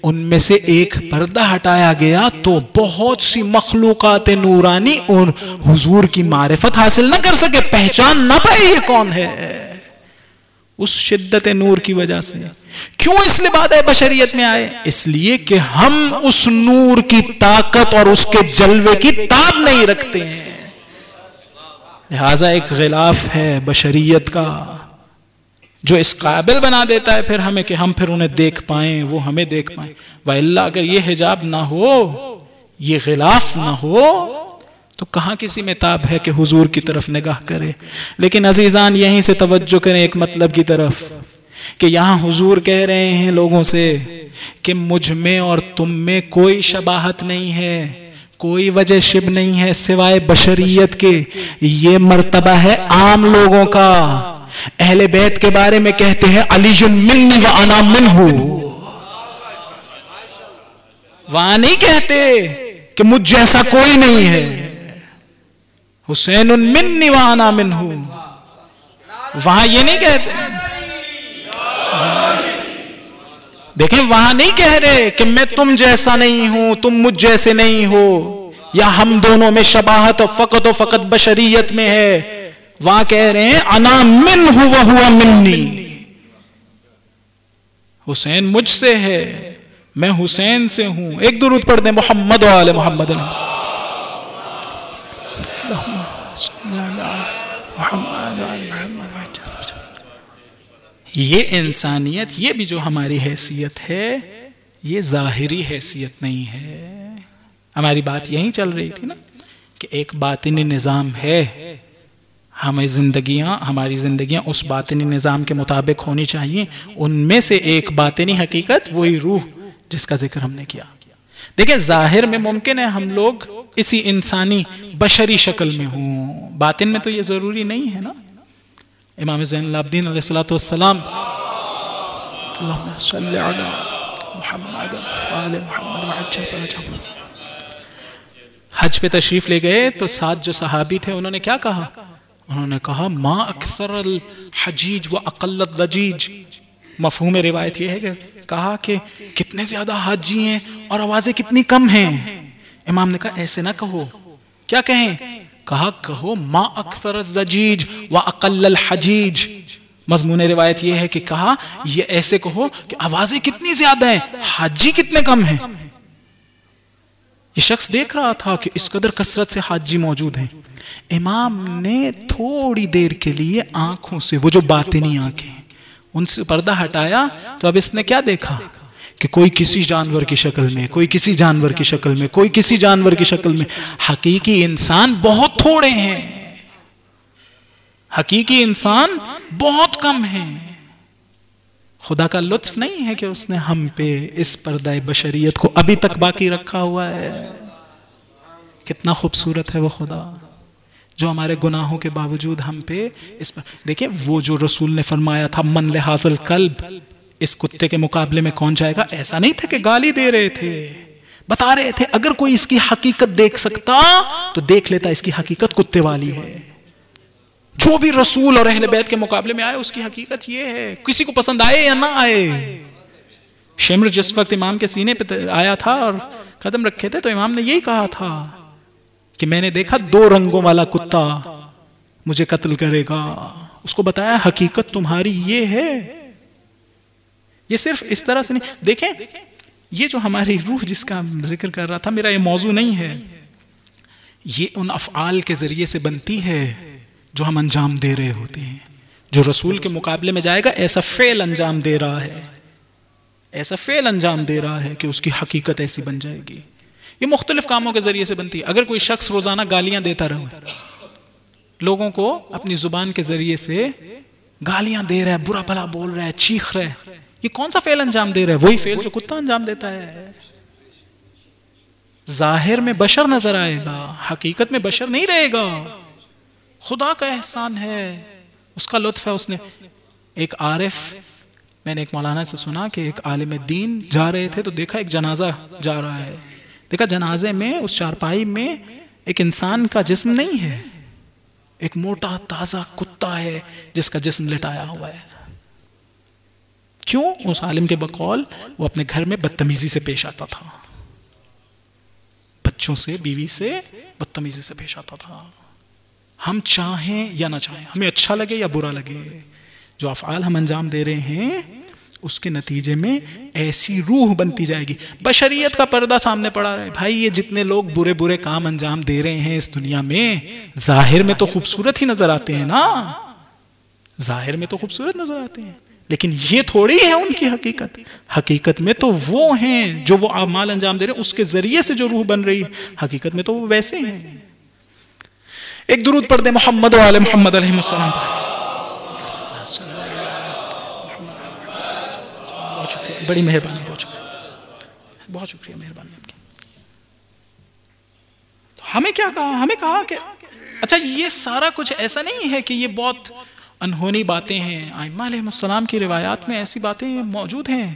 उनमें से एक पर्दा हटाया गया तो बहुत सी मखलूकात नूरानी उन हुजूर की मारिफत हासिल न कर सके, पहचान ना पाए ये कौन है, उस शिद्दत नूर की वजह से। क्यों इस लिबादे बशरियत में आए? इसलिए कि हम उस नूर की ताकत और उसके जलवे की ताब नहीं रखते हैं। लिहाजा एक गिलाफ है बशरियत का जो इस काबिल बना देता है फिर हमें कि हम फिर उन्हें देख पाएं, वो हमें देख पाएं। वल्लाह अगर ये हिजाब ना हो, ये गिलाफ ना हो, तो कहाँ किसी में ताब है कि हुजूर की तरफ निगाह करे। लेकिन अजीजान यहीं से तवज्जो करें एक मतलब की तरफ कि यहां हुजूर कह रहे हैं लोगों से कि मुझ में और तुम में कोई शबाहत नहीं है, कोई वजह शिब नहीं है सिवाय बशरियत के। ये मर्तबा है आम लोगों का। अहले बैत के बारे में कहते हैं अलीयुन मिन्नी व अना मिन्हु। वहां नहीं कहते कि मुझ जैसा कोई नहीं है। हुसैनुन मिन्नी व अना मिन्हु, वहां ये नहीं कहते। देखें वहां नहीं कह रहे कि मैं तुम जैसा नहीं हूं, तुम मुझ जैसे नहीं हो, या हम दोनों में शबाहत और फकत बशरियत में है। वहां कह रहे हैं अना मिन्हु व हुवा मिन्नी। हुसैन मुझसे है, मैं हुसैन से हूं। एक दुरूद पढ़ दें मोहम्मद वाले मोहम्मद। ये इंसानियत, ये भी जो हमारी हैसियत है, ये जाहिरी हैसियत नहीं है। हमारी बात यही चल रही थी ना कि एक बातिनी निज़ाम है, हमारी ज़िंदगियाँ उस बातिनी निज़ाम के मुताबिक होनी चाहिए। उनमें से एक बातिनी हकीकत वही रूह जिसका जिक्र हमने किया। देखिए ज़ाहिर में मुमकिन है हम लोग इसी इंसानी बशरी शक्ल में हों, बातिन में तो ये ज़रूरी नहीं है ना। इमाम ज़ैनुल आबिदीन अलैहिस्सलातु वस्सलाम हज पे तशरीफ ले गए तो साथ जो सहाबी थे उन्होंने क्या कहा? उन्होंने कहा मा अक्सरल हजीज व अक़ल्लत ज़जीज। मफ़हूम रिवायत ये है कि कहा कि कितने ज्यादा हाजी हैं और आवाजें कितनी कम हैं। इमाम ने कहा ऐसे ना कहो। क्या कहें? कहा कहो मा अक्सर ज़जीज व अक़ल्लल हजीज। मज़मून रिवायत ये है कि कहा ये ऐसे कहो कि आवाजें कितनी ज्यादा हैं, हाजी कितने कम हैं। ये शख्स देख रहा था कि इस कदर कसरत से हाजी मौजूद हैं। इमाम ने थोड़ी देर के लिए आंखों से, वो जो बातिनी आंखें, उनसे पर्दा हटाया तो अब इसने क्या देखा कि कोई किसी जानवर की शक्ल में, कोई किसी जानवर की शक्ल में, कोई किसी जानवर की शक्ल में। हकीकी इंसान बहुत थोड़े हैं, हकीकी इंसान बहुत कम हैं। खुदा का लुत्फ नहीं है कि उसने हम पे इस पर्दा बशरियत को अभी तक बाकी रखा हुआ है। कितना खूबसूरत है वो खुदा जो हमारे गुनाहों के बावजूद हम पे इस पर। देखिए वो जो रसूल ने फरमाया था मन लिहाज़ल कल्ब, इस कुत्ते के मुकाबले में कौन जाएगा, ऐसा नहीं था कि गाली दे रहे थे, बता रहे थे अगर कोई इसकी हकीकत देख सकता तो देख लेता इसकी हकीकत कुत्ते वाली है। जो भी रसूल और अहले बैत के मुकाबले में आए उसकी हकीकत ये है, किसी को पसंद आए या ना आए। शिम्र जिस वक्त इमाम के सीने पे आया था और कदम रखे थे तो इमाम ने यही कहा था कि मैंने देखा 2 रंगों वाला कुत्ता मुझे कत्ल करेगा। उसको बताया हकीकत तुम्हारी ये है। ये सिर्फ इस तरह से नहीं, देखें ये जो हमारी रूह जिसका जिक्र कर रहा था, मेरा ये मौजू नहीं है, ये उन अफ़आल के जरिए से बनती है जो हम अंजाम दे रहे होते हैं। जो रसूल के मुकाबले में जाएगा ऐसा फ़ेल अंजाम दे रहा है, ऐसा फ़ेल अंजाम दे रहा है कि उसकी हकीकत ऐसी बन जाएगी। ये मुख्तलिफ कामों के जरिए से बनती है। अगर कोई शख्स रोजाना गालियां देता रहे, लोगों को अपनी जुबान के जरिए से गालियां दे रहा है, बुरा भला बोल रहा है, चीख रहा है, ये कौन सा फेल अंजाम दे रहा है? वही फेल जो कुत्ता अंजाम देता है। जाहिर में बशर नजर आएगा, हकीकत में बशर नहीं रहेगा। खुदा का एहसान है, उसका लुत्फ है। उसने एक आरिफ, मैंने एक मौलाना से सुना कि एक आलिम दीन जा रहे थे तो देखा एक जनाजा जा रहा है। देखा जनाजे में उस चारपाई में एक इंसान का जिस्म नहीं है, एक मोटा ताजा कुत्ता है जिसका जिस्म लिटाया हुआ है। क्यों? उस आलिम के बकौल वो अपने घर में बदतमीजी से पेश आता था, बच्चों से, बीवी से बदतमीजी से पेश आता था। हम चाहें या ना चाहें, हमें अच्छा लगे या बुरा लगे, जो अफ़आल हम अंजाम दे रहे हैं उसके नतीजे में ऐसी रूह बनती जाएगी। बशरियत का पर्दा सामने पड़ा है भाई। ये जितने लोग बुरे बुरे काम अंजाम दे रहे हैं इस दुनिया में, जाहिर में तो खूबसूरत ही नजर आते हैं ना, जाहिर में तो खूबसूरत नजर आते हैं, लेकिन ये थोड़ी है उनकी हकीकत। हकीकत में तो वो हैं जो वो अमाल अंजाम दे रहे हैं, उसके जरिए से जो रूह बन रही है, हकीकत में तो वो वैसे हैं। एक दुरूद पढ़ दे मोहम्मद व आले मोहम्मद अलैहिस्सलाम पर। बहुत शुक्रिया, बड़ी मेहरबानी, बहुत शुक्रिया, बहुत शुक्रिया, मेहरबानी आपकी। तो हमें क्या कहा? हमें कहा कि अच्छा ये सारा कुछ ऐसा नहीं है कि ये बहुत अनहोनी बातें हैं। आइम्मा अलैहिस्सलाम की रिवायात में ऐसी बातें मौजूद हैं।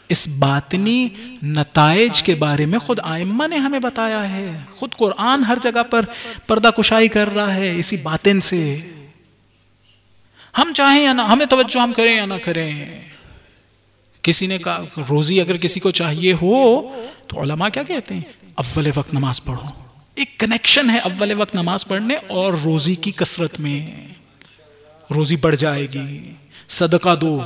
इस बातनी नताइज के बारे में खुद आइम्मा ने हमें बताया है। खुद कुरान हर जगह पर पर्दा कुशाई कर रहा है इसी बातें से। हम चाहें या ना, हमें तवज्जो हम करें या ना करें। किसी ने कहा रोजी अगर किसी को चाहिए हो तो उलमा क्या कहते हैं? अव्वल वक्त नमाज पढ़ो। एक कनेक्शन है अव्वल वक्त नमाज पढ़ने और रोजी की कसरत में। रोजी बढ़ जाएगी। सदका दो।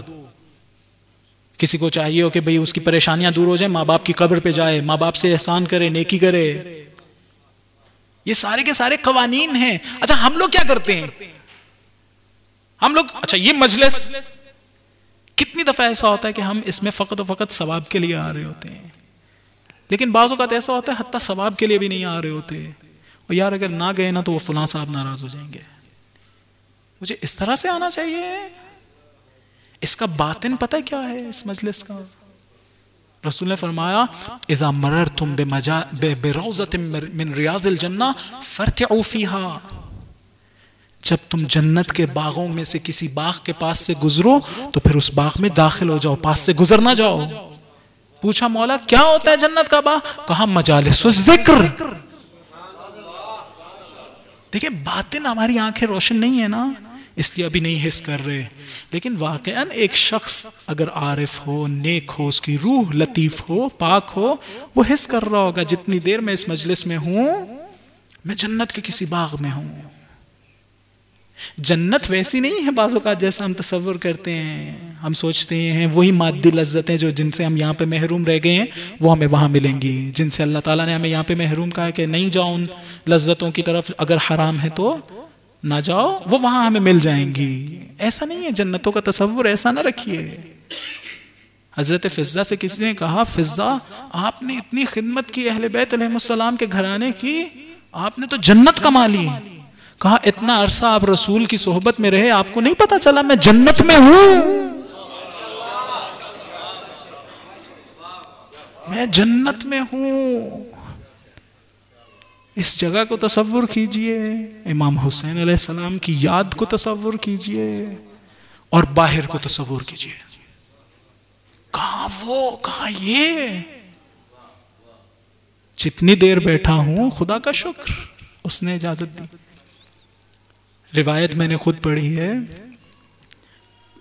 किसी को चाहिए हो कि भाई उसकी परेशानियां दूर हो जाए, माँ बाप की कब्र पे जाए, माँ बाप से एहसान करे, नेकी करे। ये सारे के सारे कवानीन हैं। अच्छा हम लोग क्या करते हैं? हम लोग अच्छा ये मजलिस कितनी दफा ऐसा होता है कि हम इसमें फकत फकत सवाब के लिए आ रहे होते हैं, लेकिन बाज़ औक़ात ऐसा होता है हत्ता सवाब के लिए भी नहीं आ रहे होते। और यार अगर ना गए ना तो वो फलां साहब नाराज हो जाएंगे। मुझे इस तरह से आना चाहिए। इसका बातिन पता है क्या है इस मजलिस का? रसूल ने फरमाया इज़ा मररतुम बिरौज़तिन मिन रियाज़िल जन्नह फर्तिउ फ़ीहा। जब तुम जन्नत के बागों में से किसी बाग के पास से गुजरो तो फिर उस बाग में दाखिल हो जाओ, पास से गुजर ना जाओ। पूछा मौला क्या होता है जन्नत का बाग? कहा मजालिसुज़ ज़िक्र। देखिए बातिन हमारी आंखें रोशन नहीं है ना, इसलिए अभी नहीं हिस कर रहे। लेकिन वाकईन एक शख्स अगर आरिफ हो, नेक हो, उसकी रूह लतीफ हो, पाक हो, वो हिस कर रहा होगा जितनी देर मैं इस मजलिस में हूं मैं जन्नत के किसी बाग में हूं। जन्नत वैसी नहीं है बाज़ औक़ात जैसा हम तसव्वुर करते हैं। हम सोचते हैं वही मादी लज्जतें जो जिनसे हम यहाँ पे महरूम रह गए हैं वो हमें वहाँ मिलेंगी, जिनसे अल्लाह ताला ने हमें यहाँ पे महरूम कहा है कि नहीं जाओ उन लज्जतों की तरफ, अगर हराम है तो ना जाओ, वो वहाँ हमें मिल जाएंगी। ऐसा नहीं है, जन्नतों का तसव्वुर ऐसा ना रखिए। हज़रत फ़िज़्ज़ा से किसी ने कहा फ़िज़्ज़ा आपने इतनी खिदमत की अहले बैत अलैहिस्सलाम के घराने की, आपने तो जन्नत कमा ली। कहा इतना अरसा आप रसूल की सोहबत में रहे, आपको नहीं पता चला मैं जन्नत में हूं? मैं जन्नत में हूं। इस जगह को तसव्वुर कीजिए, इमाम हुसैन अलैहिस्सलाम की याद को तसव्वुर कीजिए और बाहर को तसव्वुर कीजिए। कहा वो, कहा ये। जितनी देर बैठा हूं खुदा का शुक्र, उसने इजाजत दी। रिवायत मैंने खुद पढ़ी है,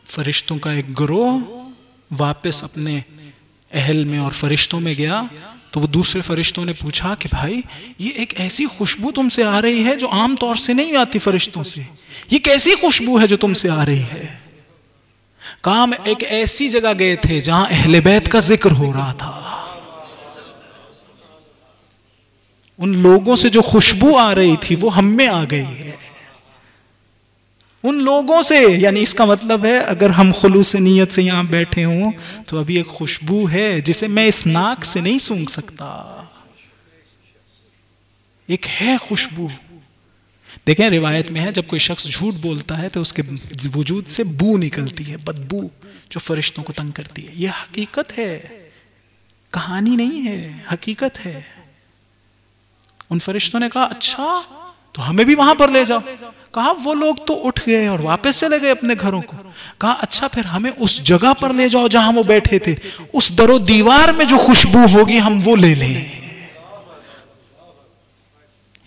फरिश्तों का एक गिरोह वापस अपने अहल में और फरिश्तों में गया तो वो दूसरे फरिश्तों ने पूछा कि भाई ये एक ऐसी खुशबू तुमसे आ रही है जो आम तौर से नहीं आती फरिश्तों से, ये कैसी खुशबू है जो तुमसे आ रही है? कहा हम एक ऐसी जगह गए थे जहां अहले बैत का जिक्र हो रहा था। उन लोगों से जो खुशबू आ रही थी वो हम में आ गई है, उन लोगों से। यानी इसका मतलब है अगर हम खुलूस नीयत से यहां बैठे हों तो अभी एक खुशबू है जिसे मैं इस नाक से नहीं सूंघ सकता। एक है खुशबू। देखें रिवायत में है जब कोई शख्स झूठ बोलता है तो उसके वजूद से बू निकलती है, बदबू जो फरिश्तों को तंग करती है। यह हकीकत है, कहानी नहीं है, हकीकत है। उन फरिश्तों ने कहा अच्छा तो हमें भी वहां पर ले जाओ। कहा वो लोग तो उठ गए और वापस चले गए अपने घरों को। कहा अच्छा फिर हमें उस जगह पर ले जाओ जहां वो बैठे थे, उस दरो दीवार में जो खुशबू होगी हम वो ले लें।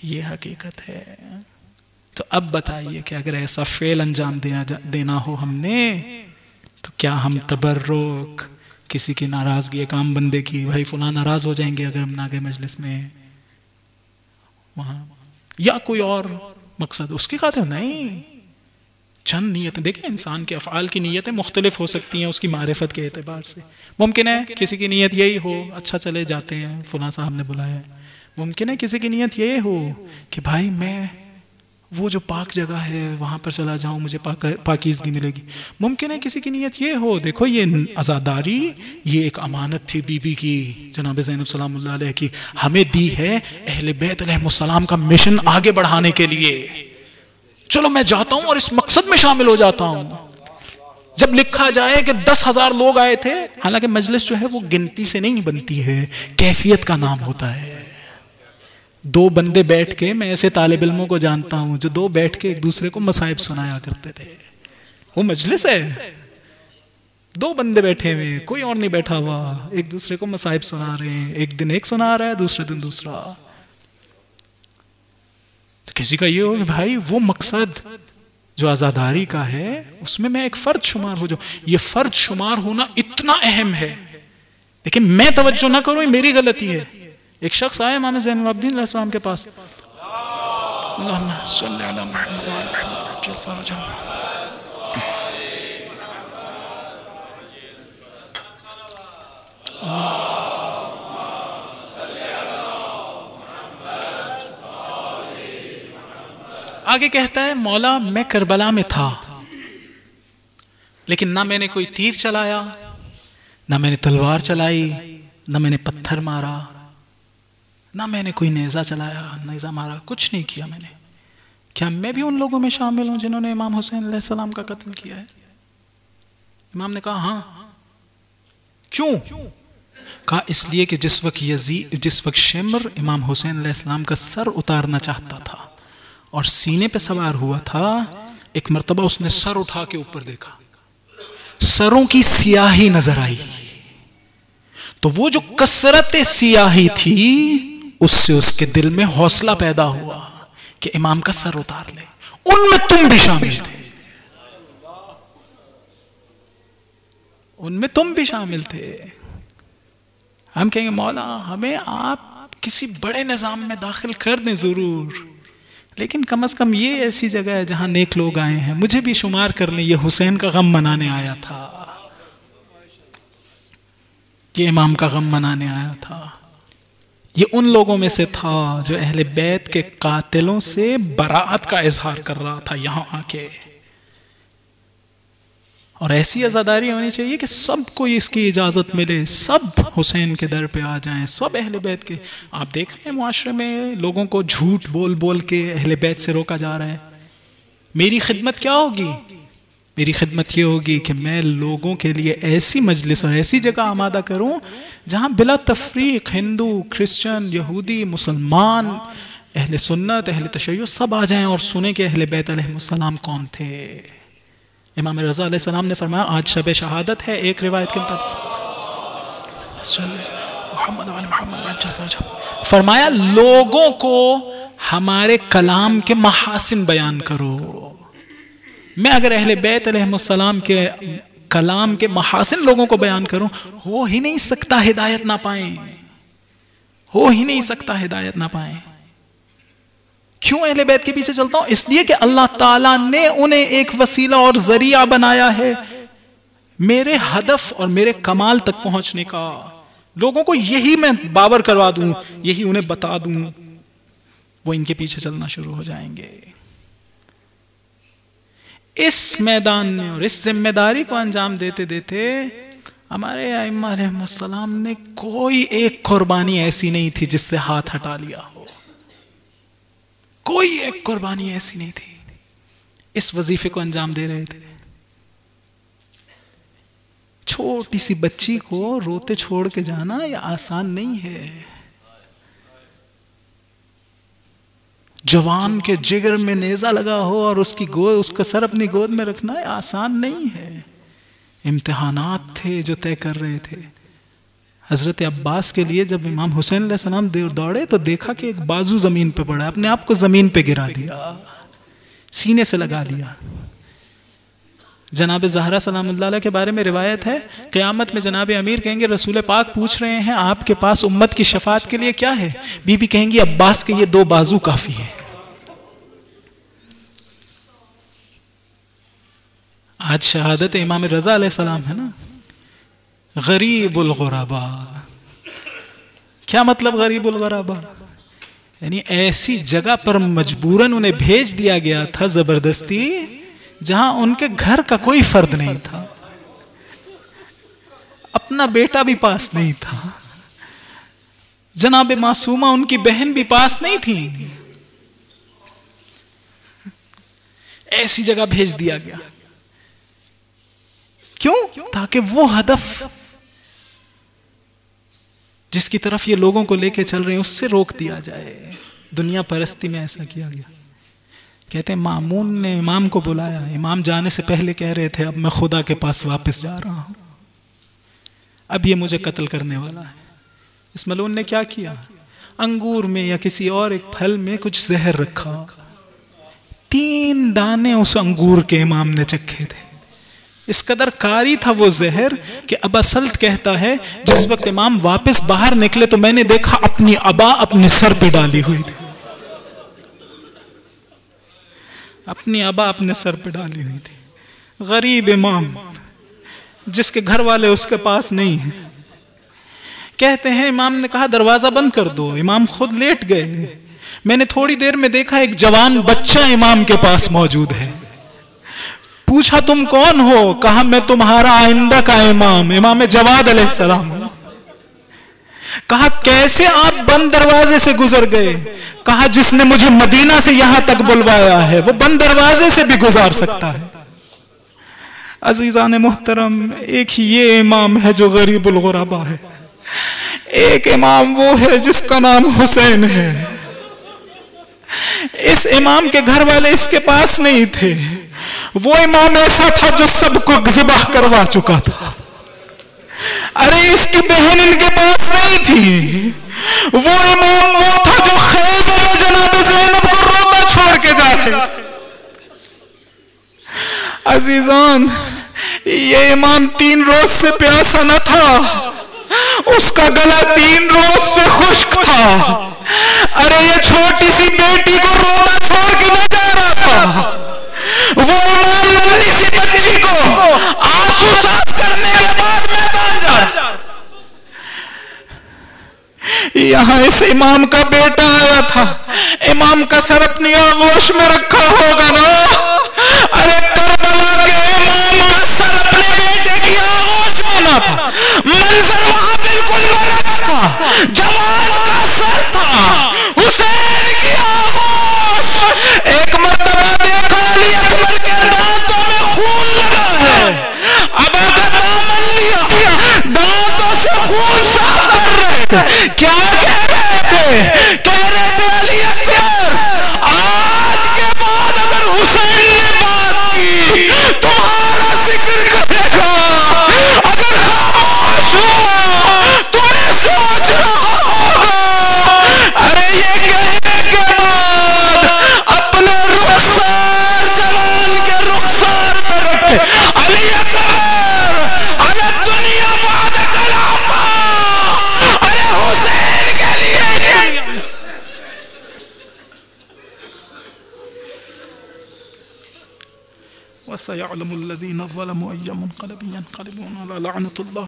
ये हकीकत है। तो अब बताइए कि अगर ऐसा फेल अंजाम देना हो हमने तो क्या हम तबर्रुक, किसी की नाराजगी, काम बंदे की, भाई फुला नाराज हो जाएंगे अगर हम ना गए मजलिस में वहां, या कोई और मकसद उसकी खातिर नहीं। चंद नीयतें देखें, इंसान के अफ़आल की नीयतें मुख्तलिफ हो सकती हैं उसकी मारिफत के एतबार से। मुमकिन है किसी की नीयत यही हो अच्छा चले जाते हैं फुला साहब ने बुलाया है, मुमकिन है किसी की नीयत यही हो कि भाई मैं वो जो पाक जगह है वहाँ पर चला जाऊँ, मुझे पाकीज़गी मिलेगी। मुमकिन है किसी की नीयत ये हो, देखो ये आज़ादारी ये एक अमानत थी बीबी की, जनाब ज़ैनब सलामुल्लाह अलैह की, हमें दी है अहले बैत अलैहिस्सलाम का मिशन आगे बढ़ाने के लिए। चलो मैं जाता हूँ और इस मकसद में शामिल हो जाता हूँ। जब लिखा जाए कि 10,000 लोग आए थे, हालांकि मजलिस जो है वो गिनती से नहीं बनती है, कैफियत का नाम होता है। दो बंदे बैठ के, मैं ऐसे तालिब इल्मों को जानता हूं जो दो बैठ के एक दूसरे को मसाइब सुनाया करते थे, वो मजलिस है। दो बंदे बैठे हुए, कोई और नहीं बैठा हुआ, एक दूसरे को मसाइब सुना रहे हैं, एक दिन एक सुना रहा है, दूसरे दिन दूसरा। तो किसी का ये हो कि भाई वो मकसद जो आज़ादारी का है उसमें मैं एक फर्द शुमार हो जाऊं। ये फर्द शुमार होना इतना अहम है, लेकिन मैं तवज्जो ना करूं, ये मेरी गलती है। एक शख्स आया इमाम ज़ैनुल आबिदीन अलैहिस्सलाम के पास, आगे कहता है मौला मैं करबला में था, लेकिन ना मैंने कोई तीर चलाया, ना मैंने तलवार चलाई, ना मैंने पत्थर मारा, ना मैंने कोई नेज़ा चलाया, नेज़ा मारा, कुछ नहीं किया मैंने। क्या मैं भी उन लोगों में शामिल हूं जिन्होंने इमाम हुसैन अलैहिस्सलाम का कत्ल किया है? इमाम ने कहा हाँ। क्यों? कहा इसलिए कि जिस वक्त शिमर इमाम हुसैन अलैहिस्सलाम का सर उतारना चाहता था और सीने पे सवार हुआ था, एक मर्तबा उसने सर उठा के ऊपर देखा, सरों की सियाही नजर आई, तो वो जो कसरत सियाही थी उससे उसके दिल में हौसला पैदा हुआ कि इमाम का सर उतार ले। उनमें तुम भी शामिल थे, उनमें तुम भी शामिल थे। हम कहेंगे मौला हमें आप किसी बड़े निजाम में दाखिल कर दें जरूर, लेकिन कम से कम ये ऐसी जगह है जहां नेक लोग आए हैं, मुझे भी शुमार कर लें, ये हुसैन का गम मनाने आया था, ये इमाम का गम मनाने आया था। ये उन लोगों में से था जो अहले बैत के कातिलों से बराअत का इजहार कर रहा था यहां आके। और ऐसी आज़ादारी होनी चाहिए कि सबको इसकी इजाज़त मिले, सब हुसैन के दर पे आ जाएं, सब अहले बैत के। आप देख रहे हैं मुआशरे में लोगों को झूठ बोल बोल के अहले बैत से रोका जा रहा है। मेरी खिदमत क्या होगी? मेरी खिदमत ये होगी कि मैं लोगों के लिए ऐसी मजलिस और ऐसी जगह आमादा करूं जहां बिला तफरीक हिंदू, क्रिश्चियन, यहूदी, मुसलमान, अहले सुन्नत, अहले तशय्युअ सब आ जाएं और सुने कि अहले बैत अलैहिस्सलाम कौन थे। इमाम रज़ा अलैहिस्सलाम ने फरमाया आज शब शहादत है, एक रिवायत के मुताबिक फरमाया लोगों को हमारे कलाम के महासिन बयान करो। मैं अगर अहले बैत अलैहिस्सलाम के कलाम के महासिन लोगों को बयान करूं, हो ही नहीं सकता हिदायत ना पाए, हो ही नहीं सकता हिदायत ना पाए। क्यों अहले बैत के पीछे चलता हूं? इसलिए कि अल्लाह ताला ने उन्हें एक वसीला और जरिया बनाया है मेरे हदफ और मेरे कमाल तक पहुंचने का। लोगों को यही मैं बावर करवा दूं, यही उन्हें बता दूं, वो इनके पीछे चलना शुरू हो जाएंगे। इस मैदान में और इस जिम्मेदारी को अंजाम देते देते हमारे अइम्मा अलैहिस्सलाम ने कोई एक कुर्बानी ऐसी नहीं थी जिससे हाथ हटा लिया हो, कोई एक कुर्बानी ऐसी नहीं थी। इस वजीफे को अंजाम दे रहे थे। छोटी सी बच्ची को रोते छोड़ के जाना यह आसान नहीं है। जवान के जिगर में नेजा लगा हो और उसकी गोद, उसका सर अपनी गोद में रखना है आसान नहीं है। इम्तिहानात थे जो तय कर रहे थे। हजरत अब्बास के लिए जब इमाम हुसैन अलैहिस्सलाम दौड़े तो देखा कि एक बाजू जमीन पे पड़ा, अपने आप को जमीन पे गिरा दिया, सीने से लगा लिया। जनाब ज़हरा सलामुल्लाह अलैहा के बारे में रिवायत है, क़यामत में जनाब अमीर कहेंगे रसूल पाक पूछ रहे हैं आपके पास उम्मत की शफाअत के लिए क्या है? बीबी कहेंगी अब्बास के ये दो बाजू काफी है। आज शहादत इमाम रज़ा अलैहिस्सलाम है ना। गरीबुल गुरबा, क्या मतलब गरीबुल गुरबा? यानी ऐसी जगह पर मजबूरन उन्हें भेज दिया गया था जबरदस्ती, जहां उनके घर का कोई फर्द नहीं था, अपना बेटा भी पास नहीं था, जनाब मासूमा उनकी बहन भी पास नहीं थी। ऐसी जगह भेज दिया गया। क्यों? ताकि वो हदफ जिसकी तरफ ये लोगों को लेके चल रहे हैं उससे रोक दिया जाए। दुनिया परस्ती में ऐसा किया गया। कहते हैं मामून ने इमाम को बुलाया, इमाम जाने से पहले कह रहे थे अब मैं खुदा के पास वापस जा रहा हूं, अब ये मुझे कत्ल करने वाला है। इस मलून ने क्या किया? अंगूर में या किसी और एक फल में कुछ जहर रखा, 3 दाने उस अंगूर के इमाम ने चखे थे। इस कदर कारी था वो जहर कि अबा सल्त कहता है जिस वक्त इमाम वापस बाहर निकले तो मैंने देखा अपनी अबा अपने सर पे डाली हुई थी, अपनी अबा अपने सर पे डाली हुई थी। गरीब इमाम जिसके घर वाले उसके पास नहीं है। कहते हैं इमाम ने कहा दरवाजा बंद कर दो, इमाम खुद लेट गए। मैंने थोड़ी देर में देखा एक जवान बच्चा इमाम के पास मौजूद है। पूछा तुम कौन हो? कहा मैं तुम्हारा आइंदा का इमाम, इमाम जवाद अलैहिस्सलाम। कहा कैसे आप बंद दरवाजे से गुजर गए? कहा जिसने मुझे मदीना से यहां तक बुलवाया है वो बंद दरवाजे से भी गुजार सकता है। अजीजान मोहतरम, एक ही ये इमाम है जो गरीबुल गुरबा है, एक इमाम वो है जिसका नाम हुसैन है। इस इमाम के घर वाले इसके पास नहीं थे, वो इमाम ऐसा था जो सबको ज़िबाह करवा चुका था। अरे इसकी बहन इनके पास नहीं थी, वो इमाम वो था जो खैबर में जनाब ज़ैनब को रोना छोड़ के जाए। अजीजान, ये इमाम 3 रोज से प्यासा न था, उसका गला 3 रोज से खुश्क था। अरे ये छोटी सी बेटी को रोना छोड़ के न जा रहा था, वो इमाम नन्ही सी बच्ची को आंसू साफ करने के बाद मैदान जा। यहां इस इमाम का बेटा आया था, इमाम का सर अपनी आगोश में रखा होगा ना। अरे करबला के इमाम का सर अपने बेटे की आगोश में ना था, मंजर वहां बिल्कुल गलत था। जवान का सर था, हुसैन की आगोश। एक मर्तबा देखा अली अकबर के दांतों में खून लगा है, अबा का दामन लिया, दांतों से खून साफ कर रहे थे। क्या कह रहे थे? कह रहे थे अली अकबर आज के बाद अगर हुसैन ने बात की तुम्हारा जिक्र करेगा, अगर खामोश हुआ तुम्हें सोच रहा होगा। अरे ये कहने के बाद अपने रुखसार जवान के रुखसार पर रखे अली अकबर, अरे दुनिया बाद कलामा, अरे हुसैन के लिए। वसयअलमुल्लज़ीना ज़लमू अय्या मुनक़लिबिन यनक़लिबून अला लअनतुल्लाह।